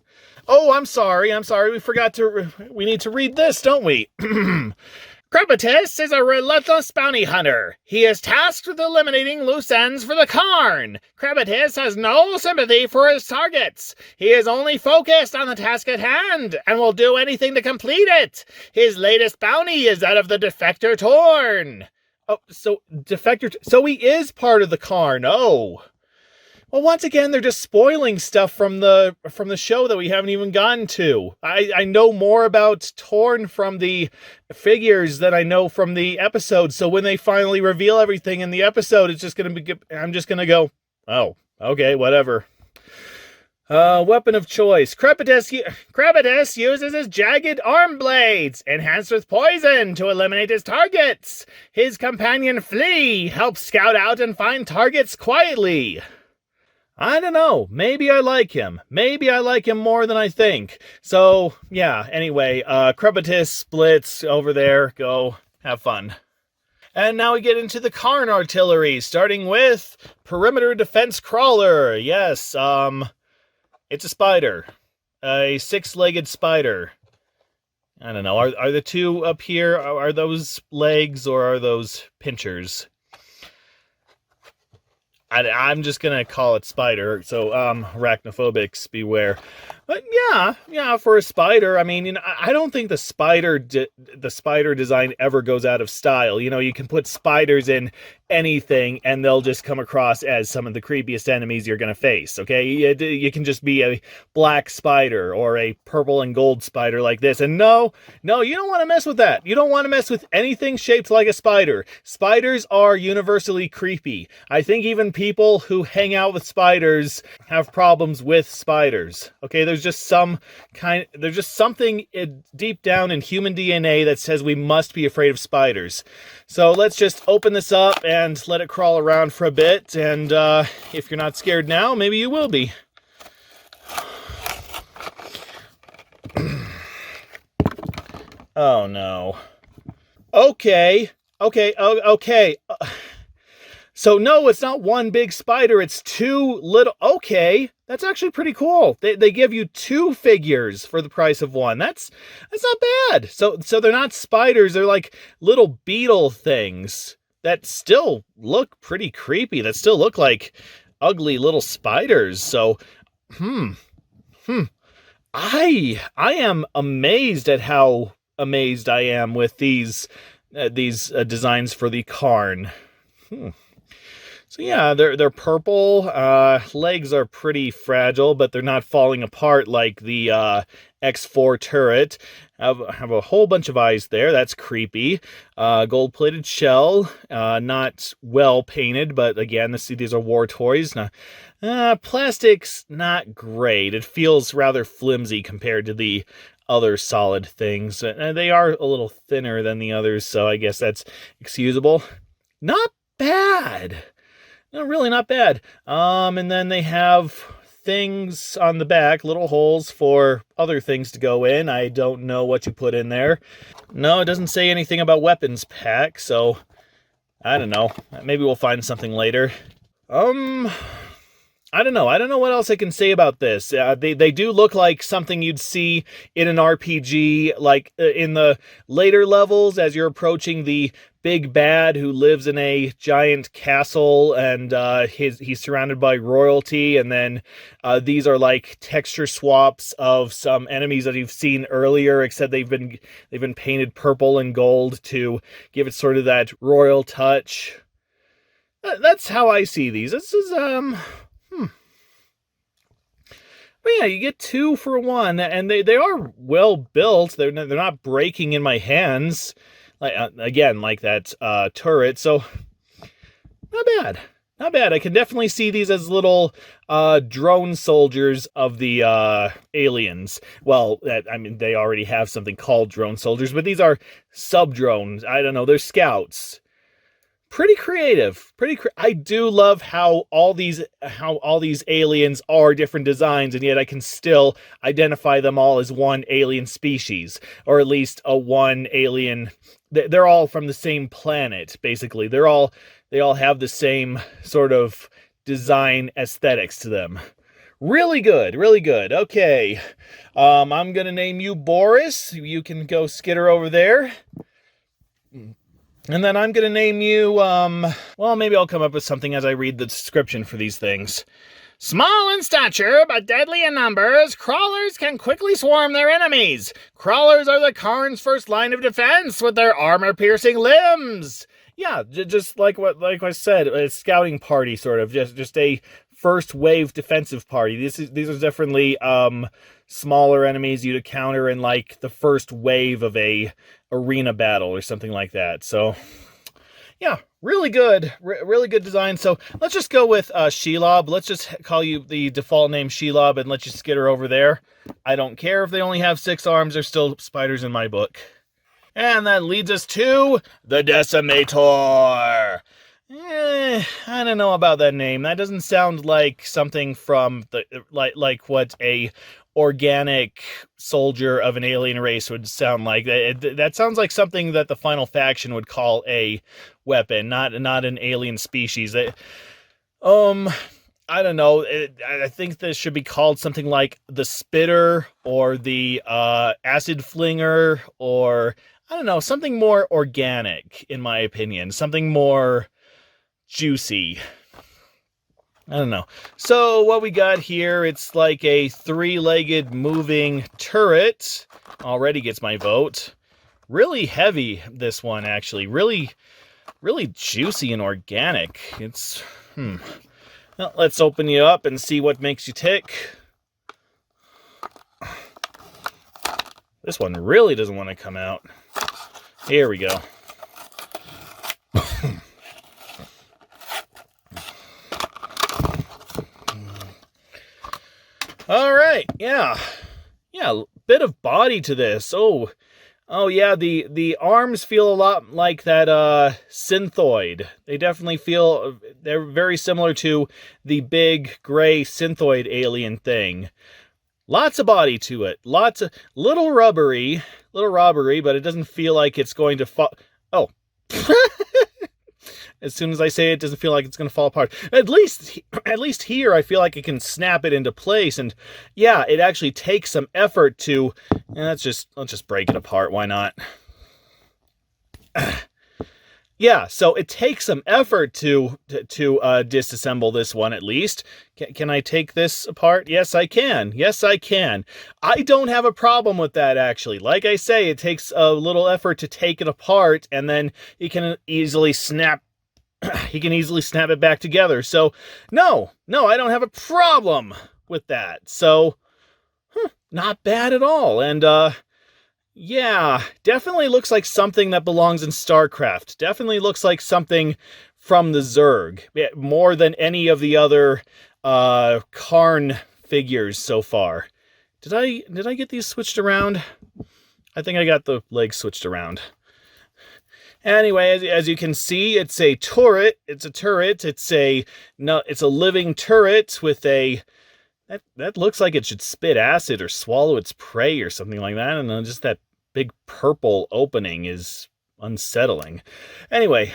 Oh, I'm sorry, we need to read this, don't we? Kreptus is a relentless bounty hunter. He is tasked with eliminating loose ends for the Carn. Kreptus has no sympathy for his targets. He is only focused on the task at hand and will do anything to complete it. His latest bounty is that of the Defector Torn. Oh, so Defector... So he is part of the Carn. Oh. Well, once again, they're just spoiling stuff from the show that we haven't even gotten to. I know more about Torn from the figures than I know from the episode. So when they finally reveal everything in the episode, it's just going to be... I'm just going to go, oh, okay, whatever. Weapon of choice. Kreptus uses his jagged arm blades, enhanced with poison, to eliminate his targets. His companion Flea helps scout out and find targets quietly. I don't know. Maybe I like him. Maybe I like him more than I think. So, yeah, anyway, Kreptus splits over there. Go have fun. And now we get into the Carn Artillery, starting with Perimeter Defense Crawler. Yes, it's a spider. A six-legged spider. I don't know. Are the two up here, are those legs or are those pinchers? I'm just going to call it spider, so arachnophobics beware. But yeah, for a spider, I mean, I don't think the spider design ever goes out of style. You know, you can put spiders in anything and they'll just come across as some of the creepiest enemies you're going to face, okay? You can just be a black spider or a purple and gold spider like this. And no, you don't want to mess with that. You don't want to mess with anything shaped like a spider. Spiders are universally creepy. I think even people who hang out with spiders have problems with spiders, okay? There's just something deep down in human DNA that says we must be afraid of spiders. So let's just open this up and let it crawl around for a bit. And if you're not scared now, maybe you will be. Oh no. Okay. So no, it's not one big spider, it's two little... Okay, that's actually pretty cool. They give you two figures for the price of one. That's not bad. So they're not spiders, they're like little beetle things. that still look pretty creepy, that still look like ugly little spiders. So, I am amazed at how amazed I am with these designs for the Carn. So yeah, they're purple. Legs are pretty fragile, but they're not falling apart like the X4 turret. Have a whole bunch of eyes there. That's creepy. Gold-plated shell. Not well painted, but again, these are war toys. Plastic's not great. It feels rather flimsy compared to the other solid things. They are a little thinner than the others, so I guess that's excusable. Not bad. No, really not bad. And then they have things on the back, little holes for other things to go in. I don't know what you put in there. No, it doesn't say anything about weapons pack, so I don't know. Maybe we'll find something later. I don't know. I don't know what else I can say about this. They do look like something you'd see in an RPG, like in the later levels as you're approaching the big bad who lives in a giant castle, and he's surrounded by royalty, and then these are like texture swaps of some enemies that you've seen earlier, except they've been painted purple and gold to give it sort of that royal touch. That's how I see these. This is But yeah, you get 2 for 1, and they are well built. They're not breaking in my hands, like again, like that turret. So not bad, not bad. I can definitely see these as little drone soldiers of the aliens. Well, I mean, they already have something called drone soldiers, but these are sub drones. I don't know. They're scouts. Pretty creative. I do love how all these aliens are different designs, and yet I can still identify them all as one alien species, or at least a one alien. They're all from the same planet, basically. They all have the same sort of design aesthetics to them. Really good, really good. Okay, I'm gonna name you Boris. You can go skitter over there. And then I'm going to name you, well, maybe I'll come up with something as I read the description for these things. Small in stature, but deadly in numbers, crawlers can quickly swarm their enemies. Crawlers are the Carn's first line of defense with their armor-piercing limbs. Yeah, just like I said, a scouting party, sort of, just a first wave defensive party. These are definitely smaller enemies you'd encounter in like the first wave of a arena battle or something like that. So yeah, really good design. So let's just go with Shelob. Let's just call you the default name Shelob and let you skitter over there. I don't care if they only have 6 arms. They're still spiders in my book. And that leads us to the Decimator. I don't know about that name. That doesn't sound like something from the like what a organic soldier of an alien race would sound like. That sounds like something that the final faction would call a weapon, not an alien species. I don't know. I think this should be called something like the Spitter or the Acid Flinger, or I don't know, something more organic, in my opinion. Something more juicy. I don't know. So what we got here, it's like a 3-legged moving turret. Already gets my vote. Really heavy, this one, actually. Really juicy and organic. It's, Well, let's open you up and see what makes you tick. This one really doesn't want to come out. Here we go. All right, yeah, bit of body to this. Oh yeah, the arms feel a lot like that synthoid. They definitely feel, they're very similar to the big gray synthoid alien thing. Lots of body to it. Lots of little rubbery, but it doesn't feel like it's going to fall. Oh. As soon as I say it, doesn't feel like it's going to fall apart. At least here, I feel like I can snap it into place. And yeah, it actually takes some effort to, let's just break it apart. Why not? Yeah, so it takes some effort to disassemble this one at least. Can I take this apart? Yes, I can. Yes, I can. I don't have a problem with that, actually. Like I say, it takes a little effort to take it apart, and then you can easily snap it back together. So, no, I don't have a problem with that. So, not bad at all. And, yeah, definitely looks like something that belongs in StarCraft. Definitely looks like something from the Zerg. More than any of the other Carn figures so far. Did I get these switched around? I think I got the legs switched around. Anyway, as you can see, it's a turret. It's a turret. It's a living turret with a... That looks like it should spit acid or swallow its prey or something like that. And just that big purple opening is unsettling. Anyway,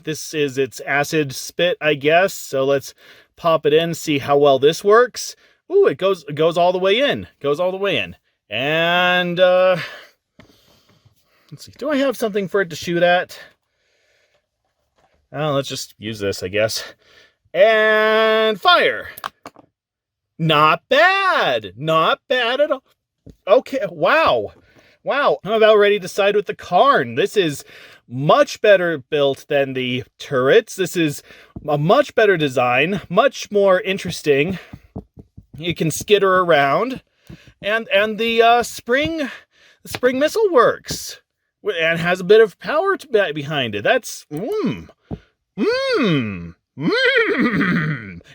this is its acid spit, I guess. So let's pop it in, see how well this works. Ooh, it goes all the way in. Goes all the way in. And let's see. Do I have something for it to shoot at? Oh, let's just use this, I guess. And fire. Not bad. Not bad at all. Okay, wow. Wow, I'm about ready to side with the Carn. This is much better built than the turrets. This is a much better design, much more interesting. You can skitter around, and the spring missile works and has a bit of power behind it. That's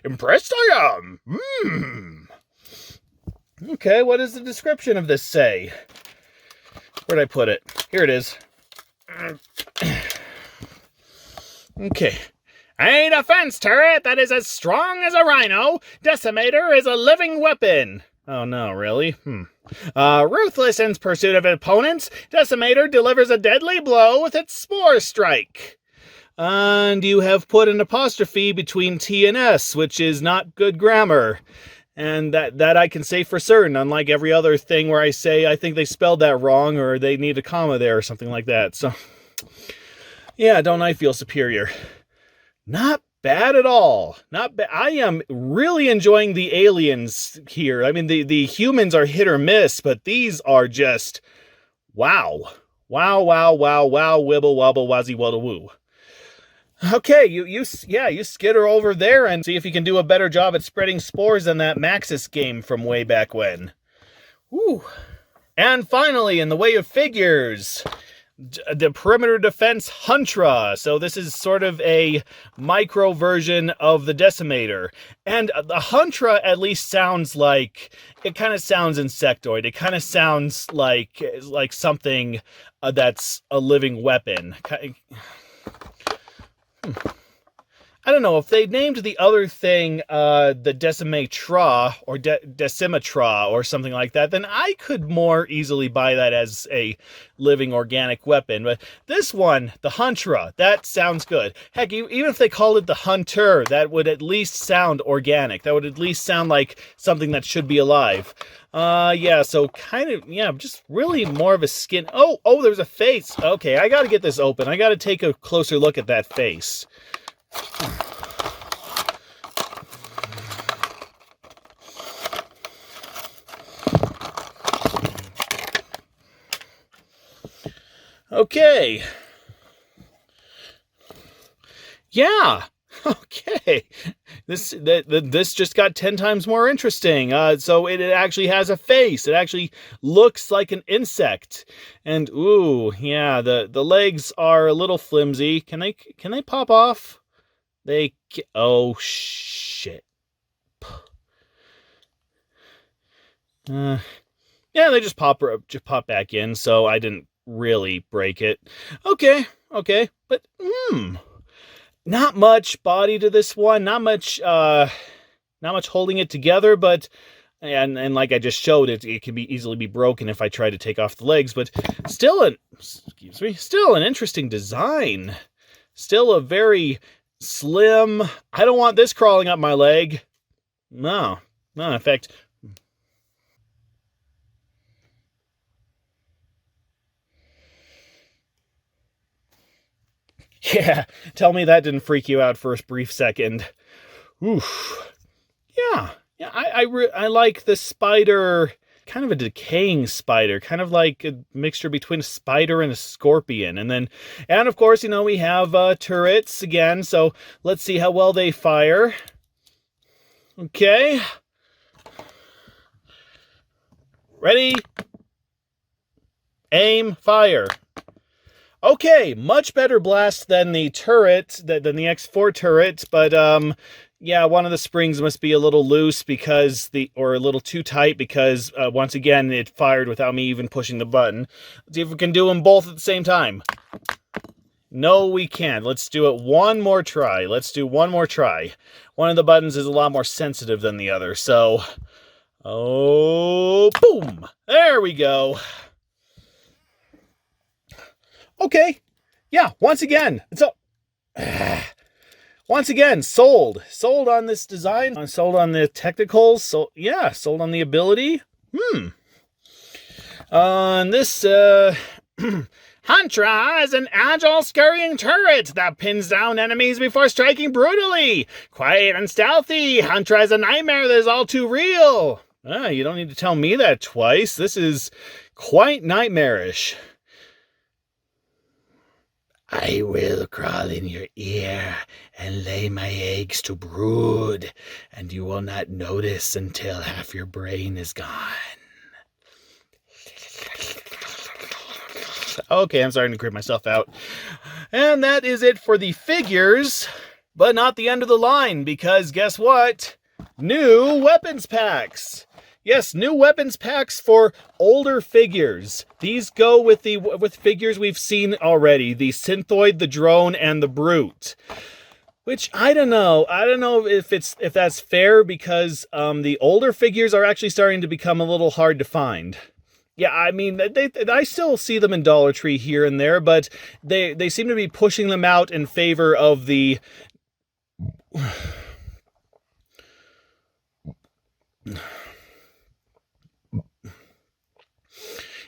impressed I am. Okay, what does the description of this say? Where'd I put it? Here it is. Okay. A defense turret that is as strong as a rhino. Decimator is a living weapon. Oh no, really? Ruthless in pursuit of opponents, Decimator delivers a deadly blow with its spore strike. And you have put an apostrophe between T and S, which is not good grammar. And that I can say for certain, unlike every other thing where I say I think they spelled that wrong or they need a comma there or something like that. So, yeah, don't I feel superior? Not bad at all. Not bad. I am really enjoying the aliens here. I mean, the humans are hit or miss, but these are just wow. Wow, wow, wow, wow, wibble, wobble, wazzy, waddle, woo. Okay, you skitter over there and see if you can do a better job at spreading spores than that Maxis game from way back when. Woo. And finally, in the way of figures, the Perimeter Defense Huntra. So this is sort of a micro version of the Decimator. And the Huntra at least sounds like, it kind of sounds insectoid. It kind of sounds like something that's a living weapon. I don't know if they named the other thing the Decimator or Decimator or something like that, then I could more easily buy that as a living organic weapon. But this one, the Huntra, that sounds good. Heck, even if they called it the Hunter, that would at least sound organic. That would at least sound like something that should be alive. Yeah, so kind of, yeah, just really more of a skin. Oh, there's a face. Okay, I gotta get this open. I gotta take a closer look at that face. Okay. Yeah. Okay. This just got 10 times more interesting. So it actually has a face. It actually looks like an insect. And ooh, yeah, the legs are a little flimsy. Can they pop off? Oh shit. Yeah, they just pop back in, so I didn't really break it. Okay, but not much body to this one, not much holding it together, but and like I just showed, it can easily be broken if I try to take off the legs, but still an interesting design. Still a very slim. I don't want this crawling up my leg. No, in fact. Yeah, tell me that didn't freak you out for a brief second. Oof. Yeah, I like the spider, kind of a decaying spider, kind of like a mixture between a spider and a scorpion. And of course, we have turrets again, so let's see how well they fire. Okay. Ready? Aim, fire. Okay, much better blast than the turret, than the X4 turret, but yeah, one of the springs must be a little loose or a little too tight because once again it fired without me even pushing the button. Let's see if we can do them both at the same time. No, we can't. Let's do it one more try. Let's do one more try. One of the buttons is a lot more sensitive than the other, so boom! There we go. Okay, yeah, once again, once again, sold on this design, sold on the technicals, so yeah, sold on the ability. On this, Huntra is an agile, scurrying turret that pins down enemies before striking brutally. Quiet and stealthy, Huntra is a nightmare that is all too real. You don't need to tell me that twice. This is quite nightmarish. I will crawl in your ear and lay my eggs to brood, and you will not notice until half your brain is gone. Okay, I'm starting to creep myself out. And that is it for the figures, but not the end of the line, because guess what? New weapons packs! Yes, new weapons packs for older figures. These go with figures we've seen already. The Synthoid, the Drone, and the Brute. Which, I don't know. I don't know if that's fair, because the older figures are actually starting to become a little hard to find. Yeah, I mean, I still see them in Dollar Tree here and there, but they seem to be pushing them out in favor of the...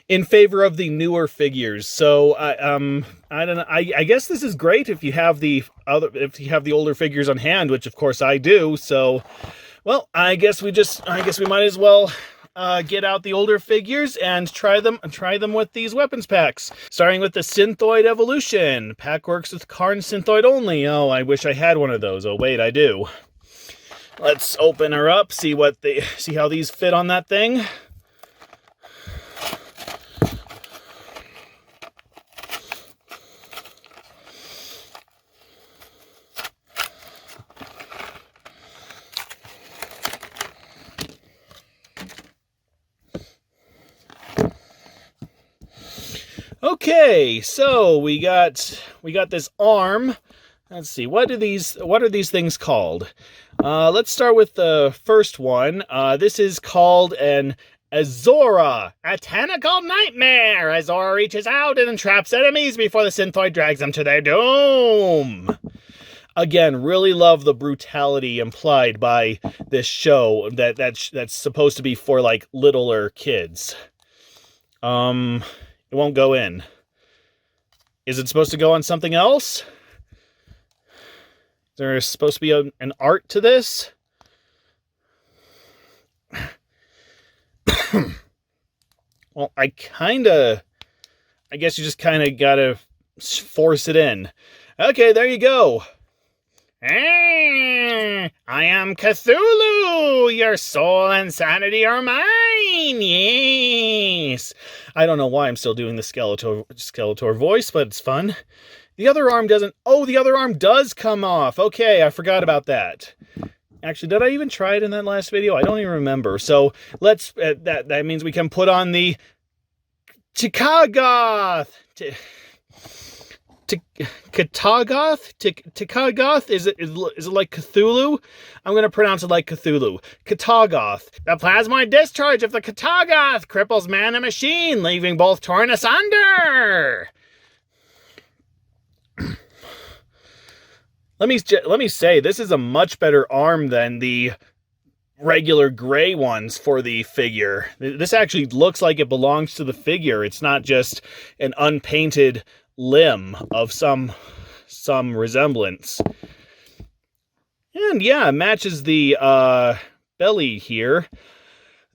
in favor of the newer figures. So I don't know. I guess this is great if you have the older figures on hand, which of course I do. So, well, I guess we might as well get out the older figures and try them with these weapons packs. Starting with the Synthoid Evolution. Pack works with Carn Synthoid only. Oh, I wish I had one of those. Oh wait, I do. Let's open her up, see how these fit on that thing. Okay, so we got this arm. Let's see, what are these things called? Let's start with the first one. This is called an Azora, a tentacle nightmare. Azora reaches out and entraps enemies before the Synthoid drags them to their doom. Again, really love the brutality implied by this show that's supposed to be for like littler kids. It won't go in. Is it supposed to go on something else? Is there supposed to be an art to this? Well, I guess you just kind of gotta force it in. Okay, there you go. I am Cthulhu! Your soul and sanity are mine! Yes! I don't know why I'm still doing the Skeletor voice, but it's fun. The other arm doesn't... Oh, the other arm does come off! Okay, I forgot about that. Actually, did I even try it in that last video? I don't even remember. So, let's... that means we can put on the... Tikagoth! Tikagoth? Tikagoth? Is it like Cthulhu? I'm going to pronounce it like Cthulhu. Tikagoth. The plasmoid discharge of the Tikagoth cripples man and machine, leaving both torn asunder. Let me say, this is a much better arm than the regular gray ones for the figure. This actually looks like it belongs to the figure. It's not just an unpainted limb of some some resemblance. And yeah, it matches the belly here.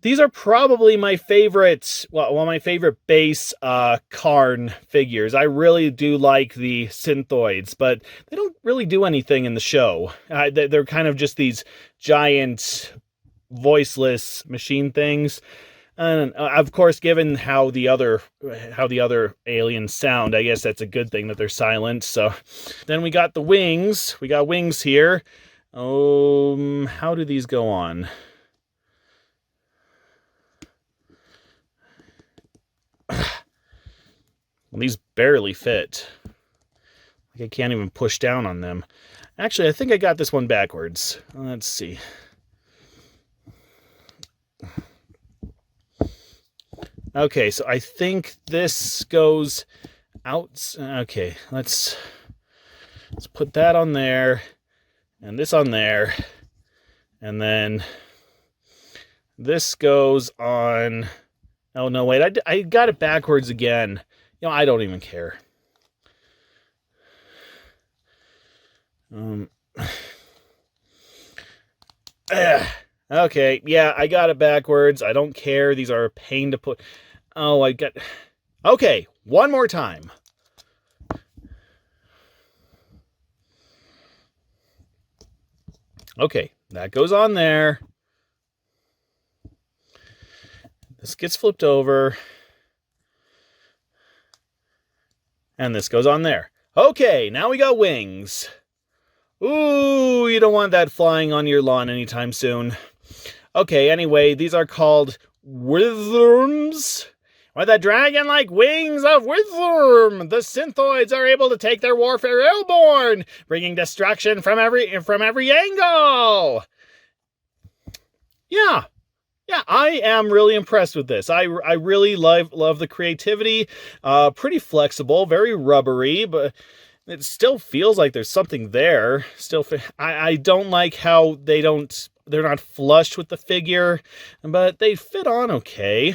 These are probably my favorite, well, my favorite base Carn figures. I really do like the Synthoids, but they don't really do anything in the show. They're kind of just these giant, voiceless machine things. And of course, given how the other aliens sound, I guess that's a good thing that they're silent. So then we got the wings. We got wings here. How do these go on? Well, these barely fit. Like I can't even push down on them. Actually, I think I got this one backwards. Let's see. Okay, so I think this goes out. Okay, let's put that on there, and this on there, and then this goes on. Oh no, wait! I got it backwards again. You know, I don't even care. Okay, yeah, I got it backwards. I don't care. These are a pain to put. Oh, I got. Okay, one more time. Okay, that goes on there. This gets flipped over. And this goes on there. Okay, now we got wings. Ooh, you don't want that flying on your lawn anytime soon. Okay, anyway, these are called Withworms. With a dragon-like wings of Withworm, the Synthoids are able to take their warfare airborne, bringing destruction from every angle. Yeah, I am really impressed with this. I really love the creativity. Pretty flexible, very rubbery, but it still feels like there's something there. I don't like how they're not flush with the figure, but they fit on okay.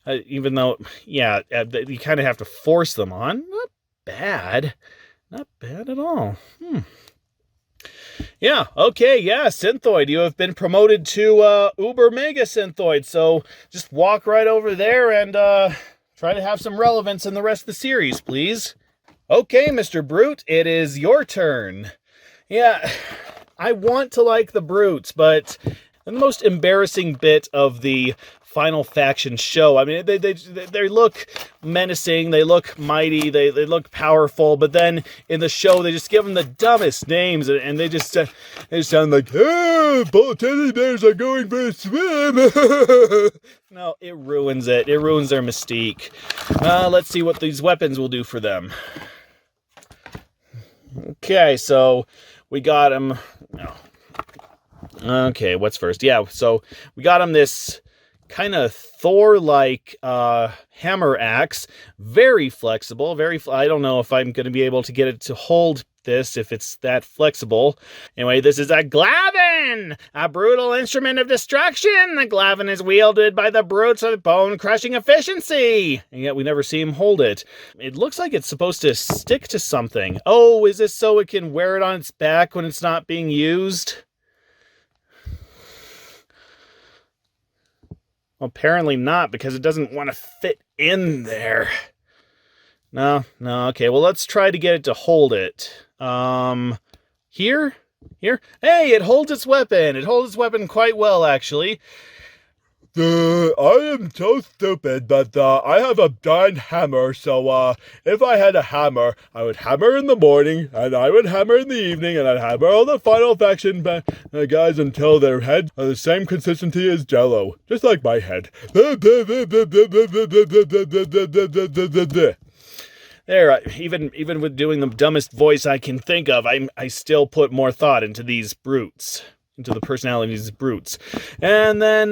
Even though, yeah, you kind of have to force them on. Not bad. Not bad at all. Yeah, okay, yeah, Synthoid, you have been promoted to Uber Mega Synthoid, so just walk right over there and try to have some relevance in the rest of the series, please. Okay, Mr. Brute, it is your turn. Yeah, I want to like the Brutes, but the most embarrassing bit of the Final Faction show, I mean, they look menacing, they look mighty, they look powerful, but then in the show they just give them the dumbest names, and they just sound like, "Hey, both teddy bears are going for a swim." No, it ruins it. It ruins their mystique. Let's see what these weapons will do for them. Okay, so we got him. Okay, what's first? Yeah, so we got him this kind of Thor-like hammer axe. Very flexible. I don't know if I'm going to be able to get it to hold this if it's that flexible. Anyway, this is a Glavin, a brutal instrument of destruction. The Glavin is wielded by the brutes with bone-crushing efficiency, and yet we never see him hold it. It looks like it's supposed to stick to something. Oh, is this so it can wear it on its back when it's not being used? Well, apparently not, because it doesn't want to fit in there. No, okay, well, let's try to get it to hold it. Here? Hey, it holds its weapon. It holds its weapon quite well, actually. I am so stupid, but I have a giant hammer, so if I had a hammer, I would hammer in the morning, and I would hammer in the evening, and I'd hammer all the Final Faction guys until their heads are the same consistency as Jell-O, just like my head. There, even with doing the dumbest voice I can think of, I still put more thought into these brutes. Into the personalities of brutes. And then,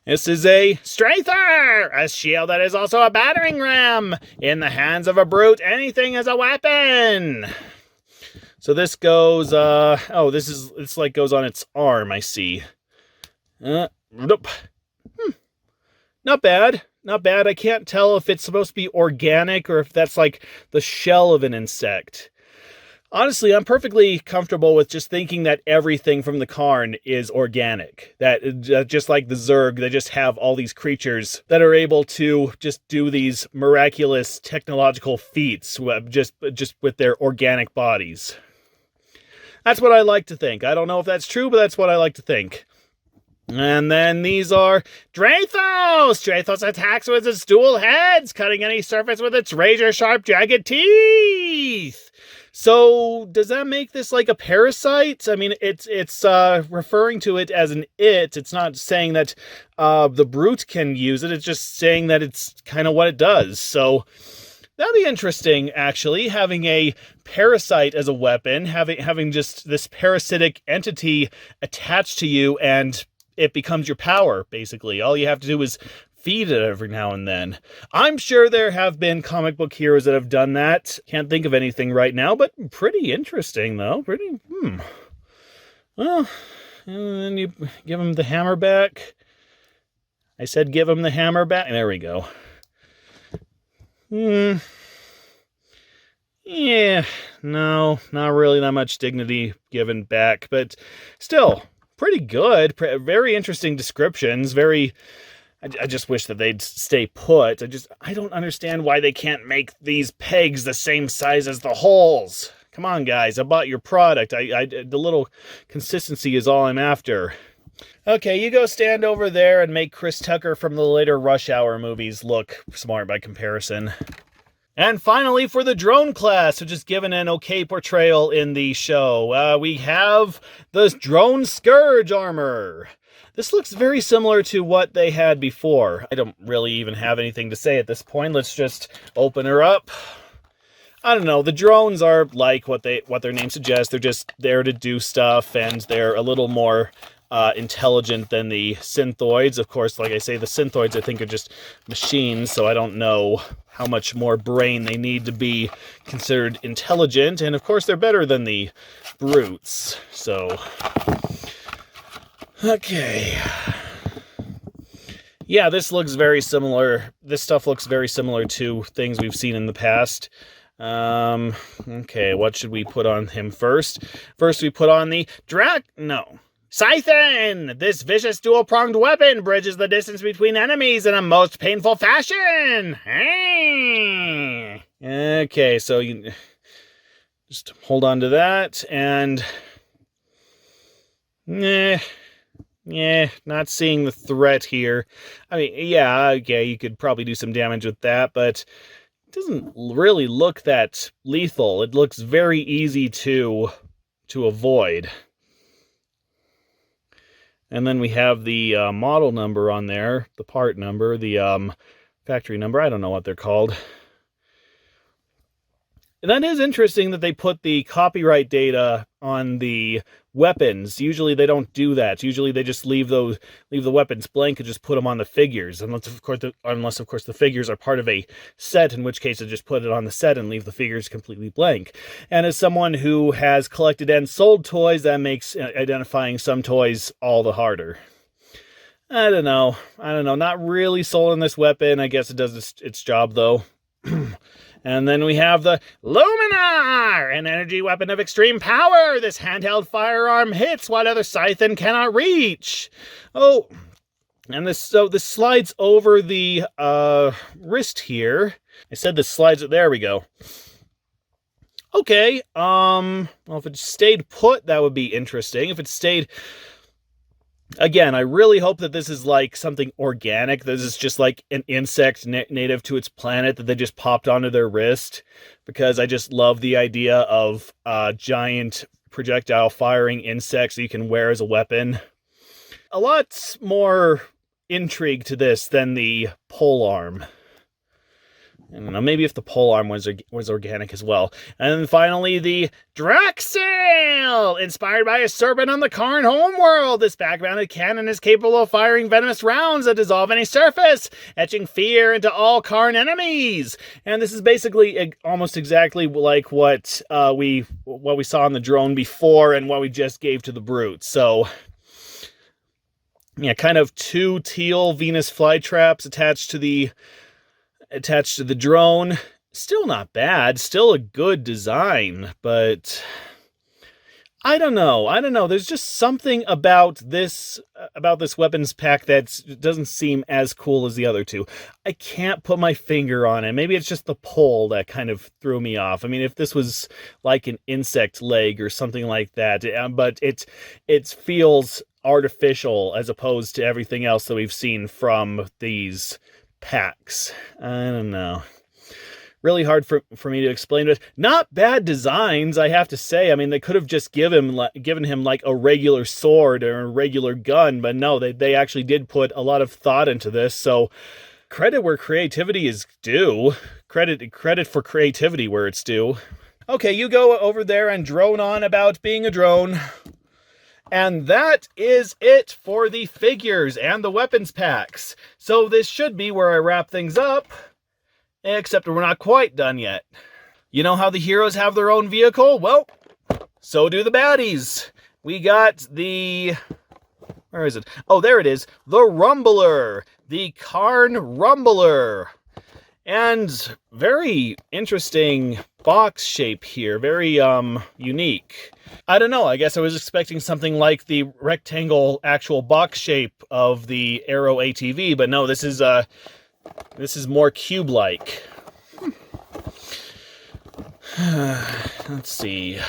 this is a Strather, a shield that is also a battering ram. In the hands of a brute, anything is a weapon. So this goes, it's like goes on its arm, I see. Nope. Not bad. not bad. I can't tell if it's supposed to be organic or if that's like the shell of an insect. Honestly, I'm perfectly comfortable with just thinking that everything from the Carn is organic. That just like the Zerg, they just have all these creatures that are able to just do these miraculous technological feats just with their organic bodies. That's what I like to think. I don't know if that's true, but that's what I like to think. And then these are Drathos! Drathos attacks with its dual heads, cutting any surface with its razor-sharp, jagged teeth! So, does that make this like a parasite? I mean, it's referring to it as an it. It's not saying that the brute can use it. It's just saying that it's kind of what it does. So, that'd be interesting, actually, having a parasite as a weapon, having just this parasitic entity attached to you, and it becomes your power, basically. All you have to do is feed it every now and then. I'm sure there have been comic book heroes that have done that. Can't think of anything right now, but pretty interesting, though. Well, and then you give him the hammer back. I said give him the hammer back. There we go. Yeah, no, not really that much dignity given back, but still, pretty good. Very interesting descriptions, I just wish that they'd stay put. I don't understand why they can't make these pegs the same size as the holes. Come on, guys. I bought your product. The little consistency is all I'm after. Okay, you go stand over there and make Chris Tucker from the later Rush Hour movies look smart by comparison. And finally, for the drone class, which is given an okay portrayal in the show, we have the Drone Scourge armor. This looks very similar to what they had before. I don't really even have anything to say at this point. Let's just open her up. I don't know. The drones are like what their name suggests. They're just there to do stuff, and they're a little more intelligent than the synthoids. Of course, like I say, the synthoids I think are just machines, so I don't know how much more brain they need to be considered intelligent. And of course, they're better than the brutes. So, okay. Yeah, this looks very similar. This stuff looks very similar to things we've seen in the past. Okay, what should we put on him first? First, we put on the Scythen! This vicious dual-pronged weapon bridges the distance between enemies in a most painful fashion! Okay, so you just hold on to that, and not seeing the threat here. I mean, yeah, okay, you could probably do some damage with that, but it doesn't really look that lethal. It looks very easy to avoid. And then we have the model number on there, the part number, the factory number. I don't know what they're called. And that is interesting that they put the copyright data on the weapons. Usually they don't do that. Usually they just leave the weapons blank and just put them on the figures. Unless of course the figures are part of a set, in which case they just put it on the set and leave the figures completely blank. And as someone who has collected and sold toys, that makes identifying some toys all the harder. I don't know. Not really sold on this weapon. I guess it does its job though. And then we have the Luminar, an energy weapon of extreme power. This handheld firearm hits what other Scythen cannot reach. Oh, and this slides over the wrist here. I said this slides. There we go. Okay. Well, if it stayed put, that would be interesting. If it stayed. Again, I really hope that this is like something organic. This is just like an insect native to its planet that they just popped onto their wrist, because I just love the idea of giant projectile firing insects that you can wear as a weapon. A lot more intrigue to this than the polearm. I don't know, maybe if the polearm was organic as well. And then finally, the Draxil! Inspired by a serpent on the Carn homeworld, this back-mounted cannon is capable of firing venomous rounds that dissolve any surface, etching fear into all Carn enemies. And this is basically almost exactly like what we saw on the drone before and what we just gave to the brute. So Yeah, kind of 2 teal Venus flytraps attached to the drone. Still not bad. Still a good design, but I don't know. There's just something about this weapons pack that doesn't seem as cool as the other two. I can't put my finger on it. Maybe it's just the pull that kind of threw me off. I mean, if this was like an insect leg or something like that, but it feels artificial as opposed to everything else that we've seen from these packs. I don't know. Really hard for me to explain, but not bad designs, I have to say. I mean, they could have just given him like a regular sword or a regular gun, but no, they actually did put a lot of thought into this. So credit where creativity is due. Credit for creativity where it's due. Okay, you go over there and drone on about being a drone. And that is it for the figures and the weapons packs. So this should be where I wrap things up. Except we're not quite done yet. You know how the heroes have their own vehicle? Well, so do the baddies. We got the... Where is it? Oh, there it is. The Rumbler. The Carn Rumbler. And very interesting box shape here. Very, unique. I don't know. I guess I was expecting something like the rectangle actual box shape of the Aero ATV, but no, this is more cube-like. Let's see.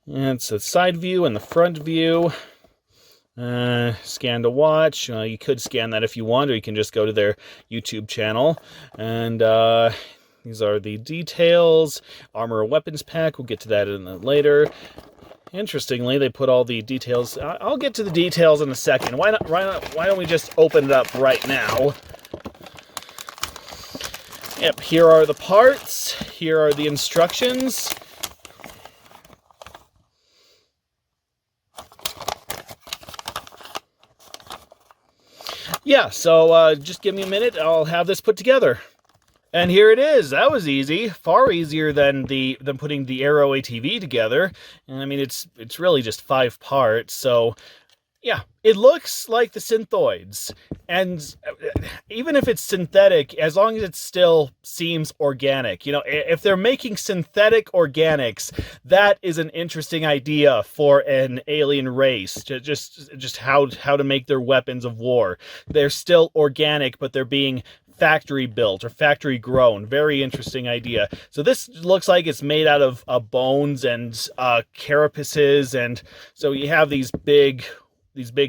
It's a side view and the front view. Scan to watch. You could scan that if you want, or you can just go to their YouTube channel. And these are the details. Armor weapons pack. We'll get to that later. Interestingly, they put all the details. I'll get to the details in a second. Why don't we just open it up right now? Yep, here are the parts. Here are the instructions. Yeah, so just give me a minute. I'll have this put together. And here it is. That was easy. Far easier than putting the Aero ATV together. And I mean, it's really just 5 parts. So yeah, it looks like the Synthoids. And even if it's synthetic, as long as it still seems organic, you know, if they're making synthetic organics, that is an interesting idea for an alien race. Just how to make their weapons of war. They're still organic, but they're being factory built or factory grown. Very interesting idea. So this looks like it's made out of bones and carapaces, and so you have these big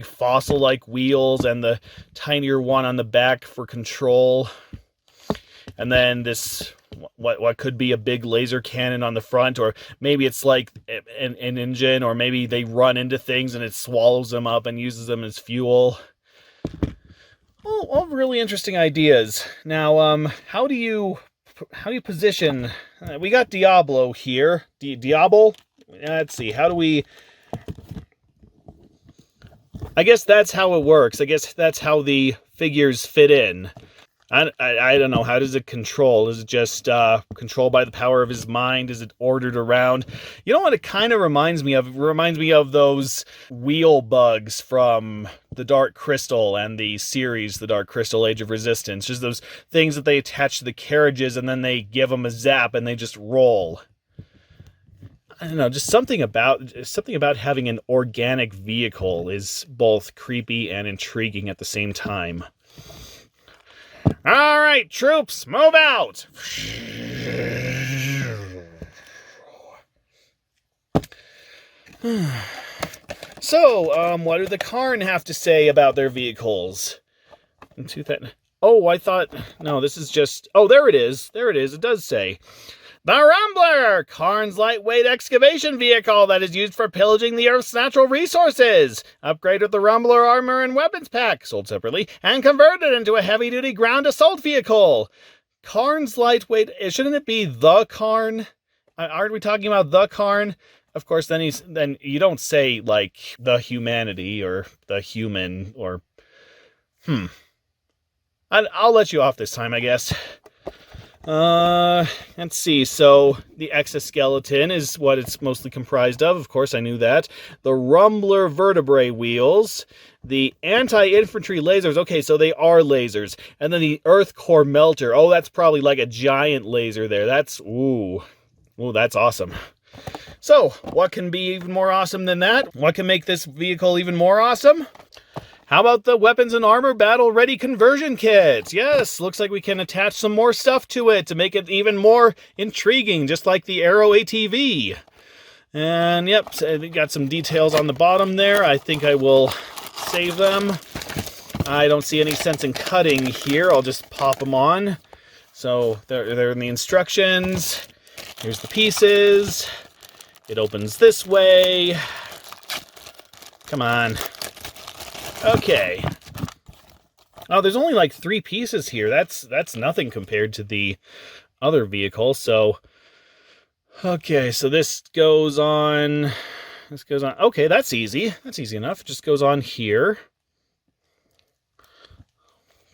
fossil-like wheels and the tinier one on the back for control, and then this what could be a big laser cannon on the front, or maybe it's like an engine, or maybe they run into things and it swallows them up and uses them as fuel. All really interesting ideas. Now, how do you position? We got Diablo here. Diable. Let's see. How do we? I guess that's how it works. I guess that's how the figures fit in. I don't know. How does it control? Is it just controlled by the power of his mind? Is it ordered around? You know what it kind of reminds me of? It reminds me of those wheel bugs from the Dark Crystal and the series, the Dark Crystal Age of Resistance. Just those things that they attach to the carriages and then they give them a zap and they just roll. I don't know, just something about having an organic vehicle is both creepy and intriguing at the same time. All right, troops, move out! So, what do the Carn have to say about their vehicles? Oh, I thought... No, this is just... Oh, there it is. There it is. It does say... The Rumbler! Carn's lightweight excavation vehicle that is used for pillaging the Earth's natural resources. Upgrade with the Rumbler armor and weapons pack, sold separately, and converted into a heavy-duty ground assault vehicle. Carn's lightweight... Shouldn't it be the Carn? Aren't we talking about the Carn? Of course, then you don't say, like, the humanity or the human or... I'll let you off this time, I guess. Let's see. So the exoskeleton is what it's mostly comprised of. Of course, I knew that. The rumbler vertebrae wheels, the anti-infantry lasers. Okay, so they are lasers. And then the earth core melter. Oh, that's probably like a giant laser there. That's, ooh, that's awesome. So, what can be even more awesome than that? What can make this vehicle even more awesome? How about the weapons and armor battle ready conversion kit? Yes, looks like we can attach some more stuff to it to make it even more intriguing, just like the Aero ATV. And yep, so we got some details on the bottom there. I think I will save them. I don't see any sense in cutting here. I'll just pop them on. So they're in the instructions. Here's the pieces. It opens this way. Come on. Okay. Oh, there's only like 3 pieces here. That's nothing compared to the other vehicle. So, okay, so this goes on. This goes on. Okay, that's easy. That's easy enough. It just goes on here.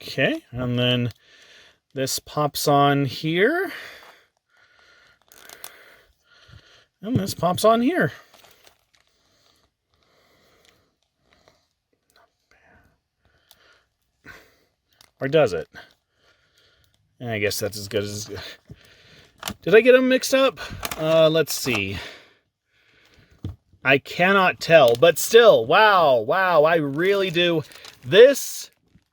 Okay, and then this pops on here. And this pops on here. Or does it? I guess that's as good as... Did I get them mixed up? Let's see. I cannot tell, but still, wow, I really do. This,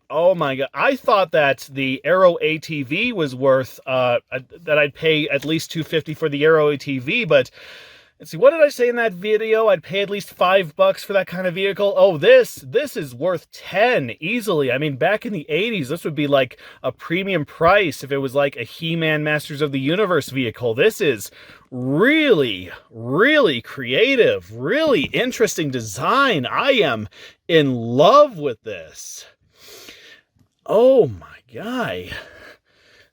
oh my god, I thought that the Aero ATV was worth, that I'd pay at least $250 for the Aero ATV, but... Let's see, what did I say in that video? I'd pay at least $5 for that kind of vehicle. Oh, this is worth 10 easily. I mean, back in the 80s, this would be like a premium price if it was like a He-Man Masters of the Universe vehicle. This is really, really creative, really interesting design. I am in love with this. Oh my god.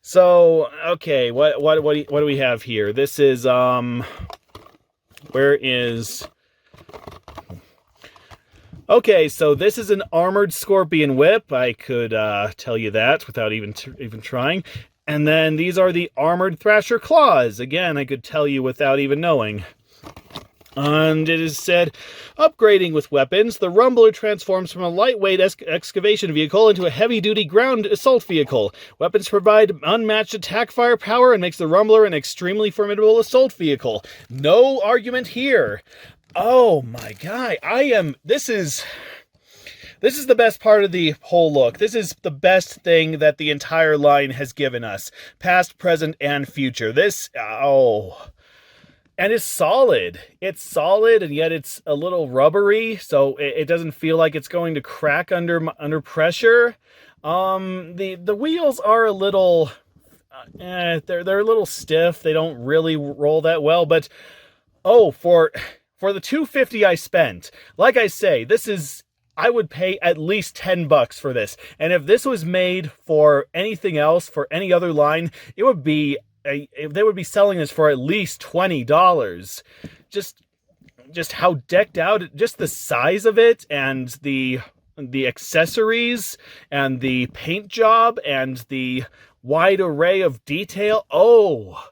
So, okay, what do we have here? This is, where is... Okay, so this is an armored scorpion whip. I could tell you that without even trying. And then these are the armored thrasher claws. Again, I could tell you without even knowing. And it is said, upgrading with weapons, the Rumbler transforms from a lightweight excavation vehicle into a heavy-duty ground assault vehicle. Weapons provide unmatched attack firepower and makes the Rumbler an extremely formidable assault vehicle. No argument here. Oh my god, this is the best part of the whole look. This is the best thing that the entire line has given us. Past, present, and future. This, oh... And it's solid. It's solid, and yet it's a little rubbery, so it doesn't feel like it's going to crack under pressure. The wheels are a little, they're a little stiff. They don't really roll that well. But oh, for the $250 I spent, like I say, I would pay at least $10 for this. And if this was made for anything else, for any other line, it would be. They would be selling this for at least $20. Just how decked out, just the size of it, and the accessories, and the paint job, and the wide array of detail. Oh,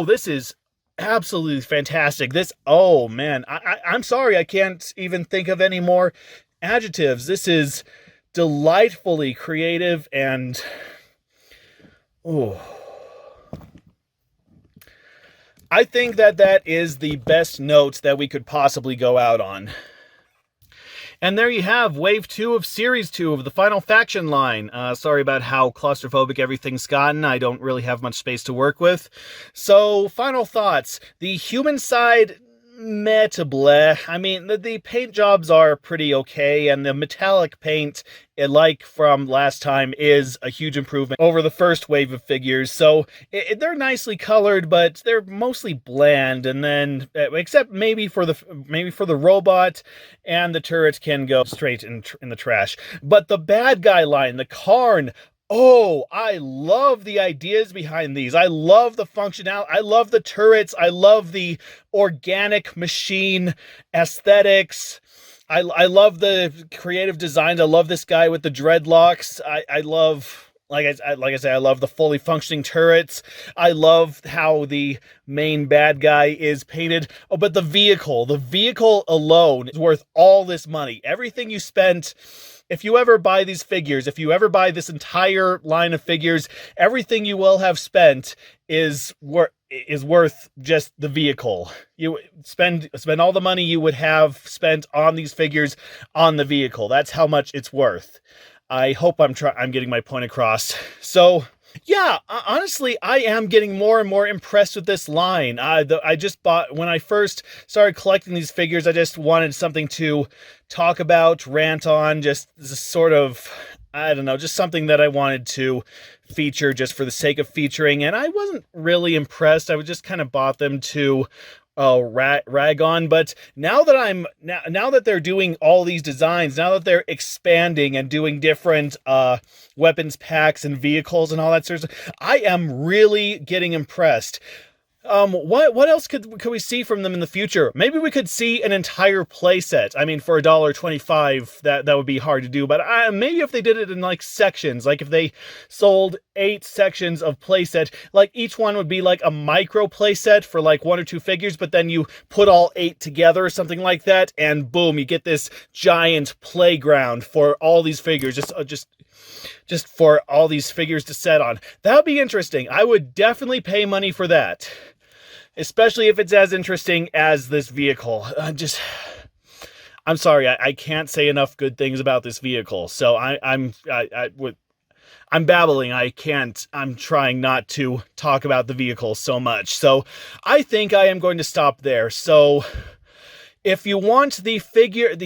this is absolutely fantastic. Oh man, I'm sorry, I can't even think of any more adjectives. This is delightfully creative and, oh. I think that is the best note that we could possibly go out on. And there you have Wave 2 of Series 2 of the Final Faction line. Sorry about how claustrophobic everything's gotten. I don't really have much space to work with. So, final thoughts. The human side... meh to bleh. I mean, the paint jobs are pretty okay, and the metallic paint, like from last time, is a huge improvement over the first wave of figures. So they're nicely colored, but they're mostly bland. And then, except maybe for the robot, and the turret can go straight in the trash. But the bad guy line, the Carn. Oh, I love the ideas behind these. I love the functionality. I love the turrets. I love the organic machine aesthetics. I love the creative designs. I love this guy with the dreadlocks. I love Like I say, I love the fully functioning turrets. I love how the main bad guy is painted. Oh, but the vehicle alone is worth all this money. Everything you spent, if you ever buy these figures, if you ever buy this entire line of figures, everything you will have spent is worth just the vehicle. You spend all the money you would have spent on these figures on the vehicle. That's how much it's worth. I hope I'm getting my point across. So, yeah, honestly, I am getting more and more impressed with this line. I just bought, when I first started collecting these figures, I just wanted something to talk about, rant on, just sort of, I don't know, just something that I wanted to feature just for the sake of featuring, and I wasn't really impressed. I just kind of bought them to rag on, but now that they're doing all these designs, now that they're expanding and doing different weapons packs and vehicles and all that sort of stuff, I am really getting impressed. What else could we see from them in the future? Maybe we could see an entire playset. I mean, for $1.25, that would be hard to do, but maybe if they did it in like sections, like if they sold 8 sections of playset, like each one would be like a micro playset for like 1 or 2 figures, but then you put all 8 together or something like that, and boom, you get this giant playground for all these figures, just for all these figures to set on. That would be interesting. I would definitely pay money for that. Especially if it's as interesting as this vehicle. I'm sorry, I can't say enough good things about this vehicle. So I'm babbling. I'm trying not to talk about the vehicle so much. So I think I am going to stop there. So if you want the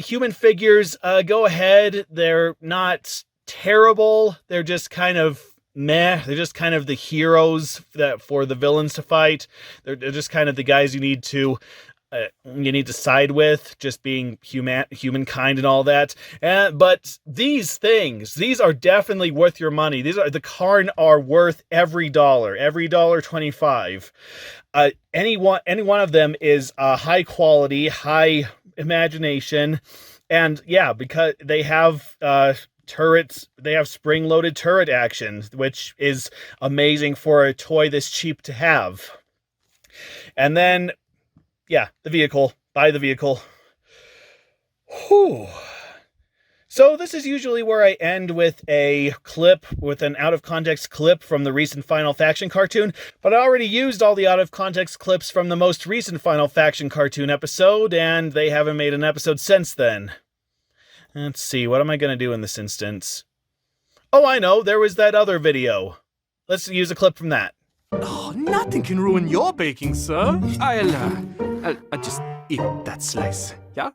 human figures, go ahead. They're not terrible. They're just kind of meh. They're just kind of the heroes for the villains to fight. They're just kind of the guys you need to side with, just being humankind and all that. But these are definitely worth your money. The Carn are worth every $1.25. Any one of them is high quality, high imagination, and yeah, because they have turrets, they have spring-loaded turret action, which is amazing for a toy this cheap to have. And then, yeah, the vehicle. Buy the vehicle. Whew. So this is usually where I end with an out-of-context clip from the recent Final Faction cartoon, but I already used all the out-of-context clips from the most recent Final Faction cartoon episode, and they haven't made an episode since then. Let's see, what am I going to do in this instance? Oh, I know, there was that other video. Let's use a clip from that. Oh, nothing can ruin your baking, sir. I'll just eat that slice, yeah?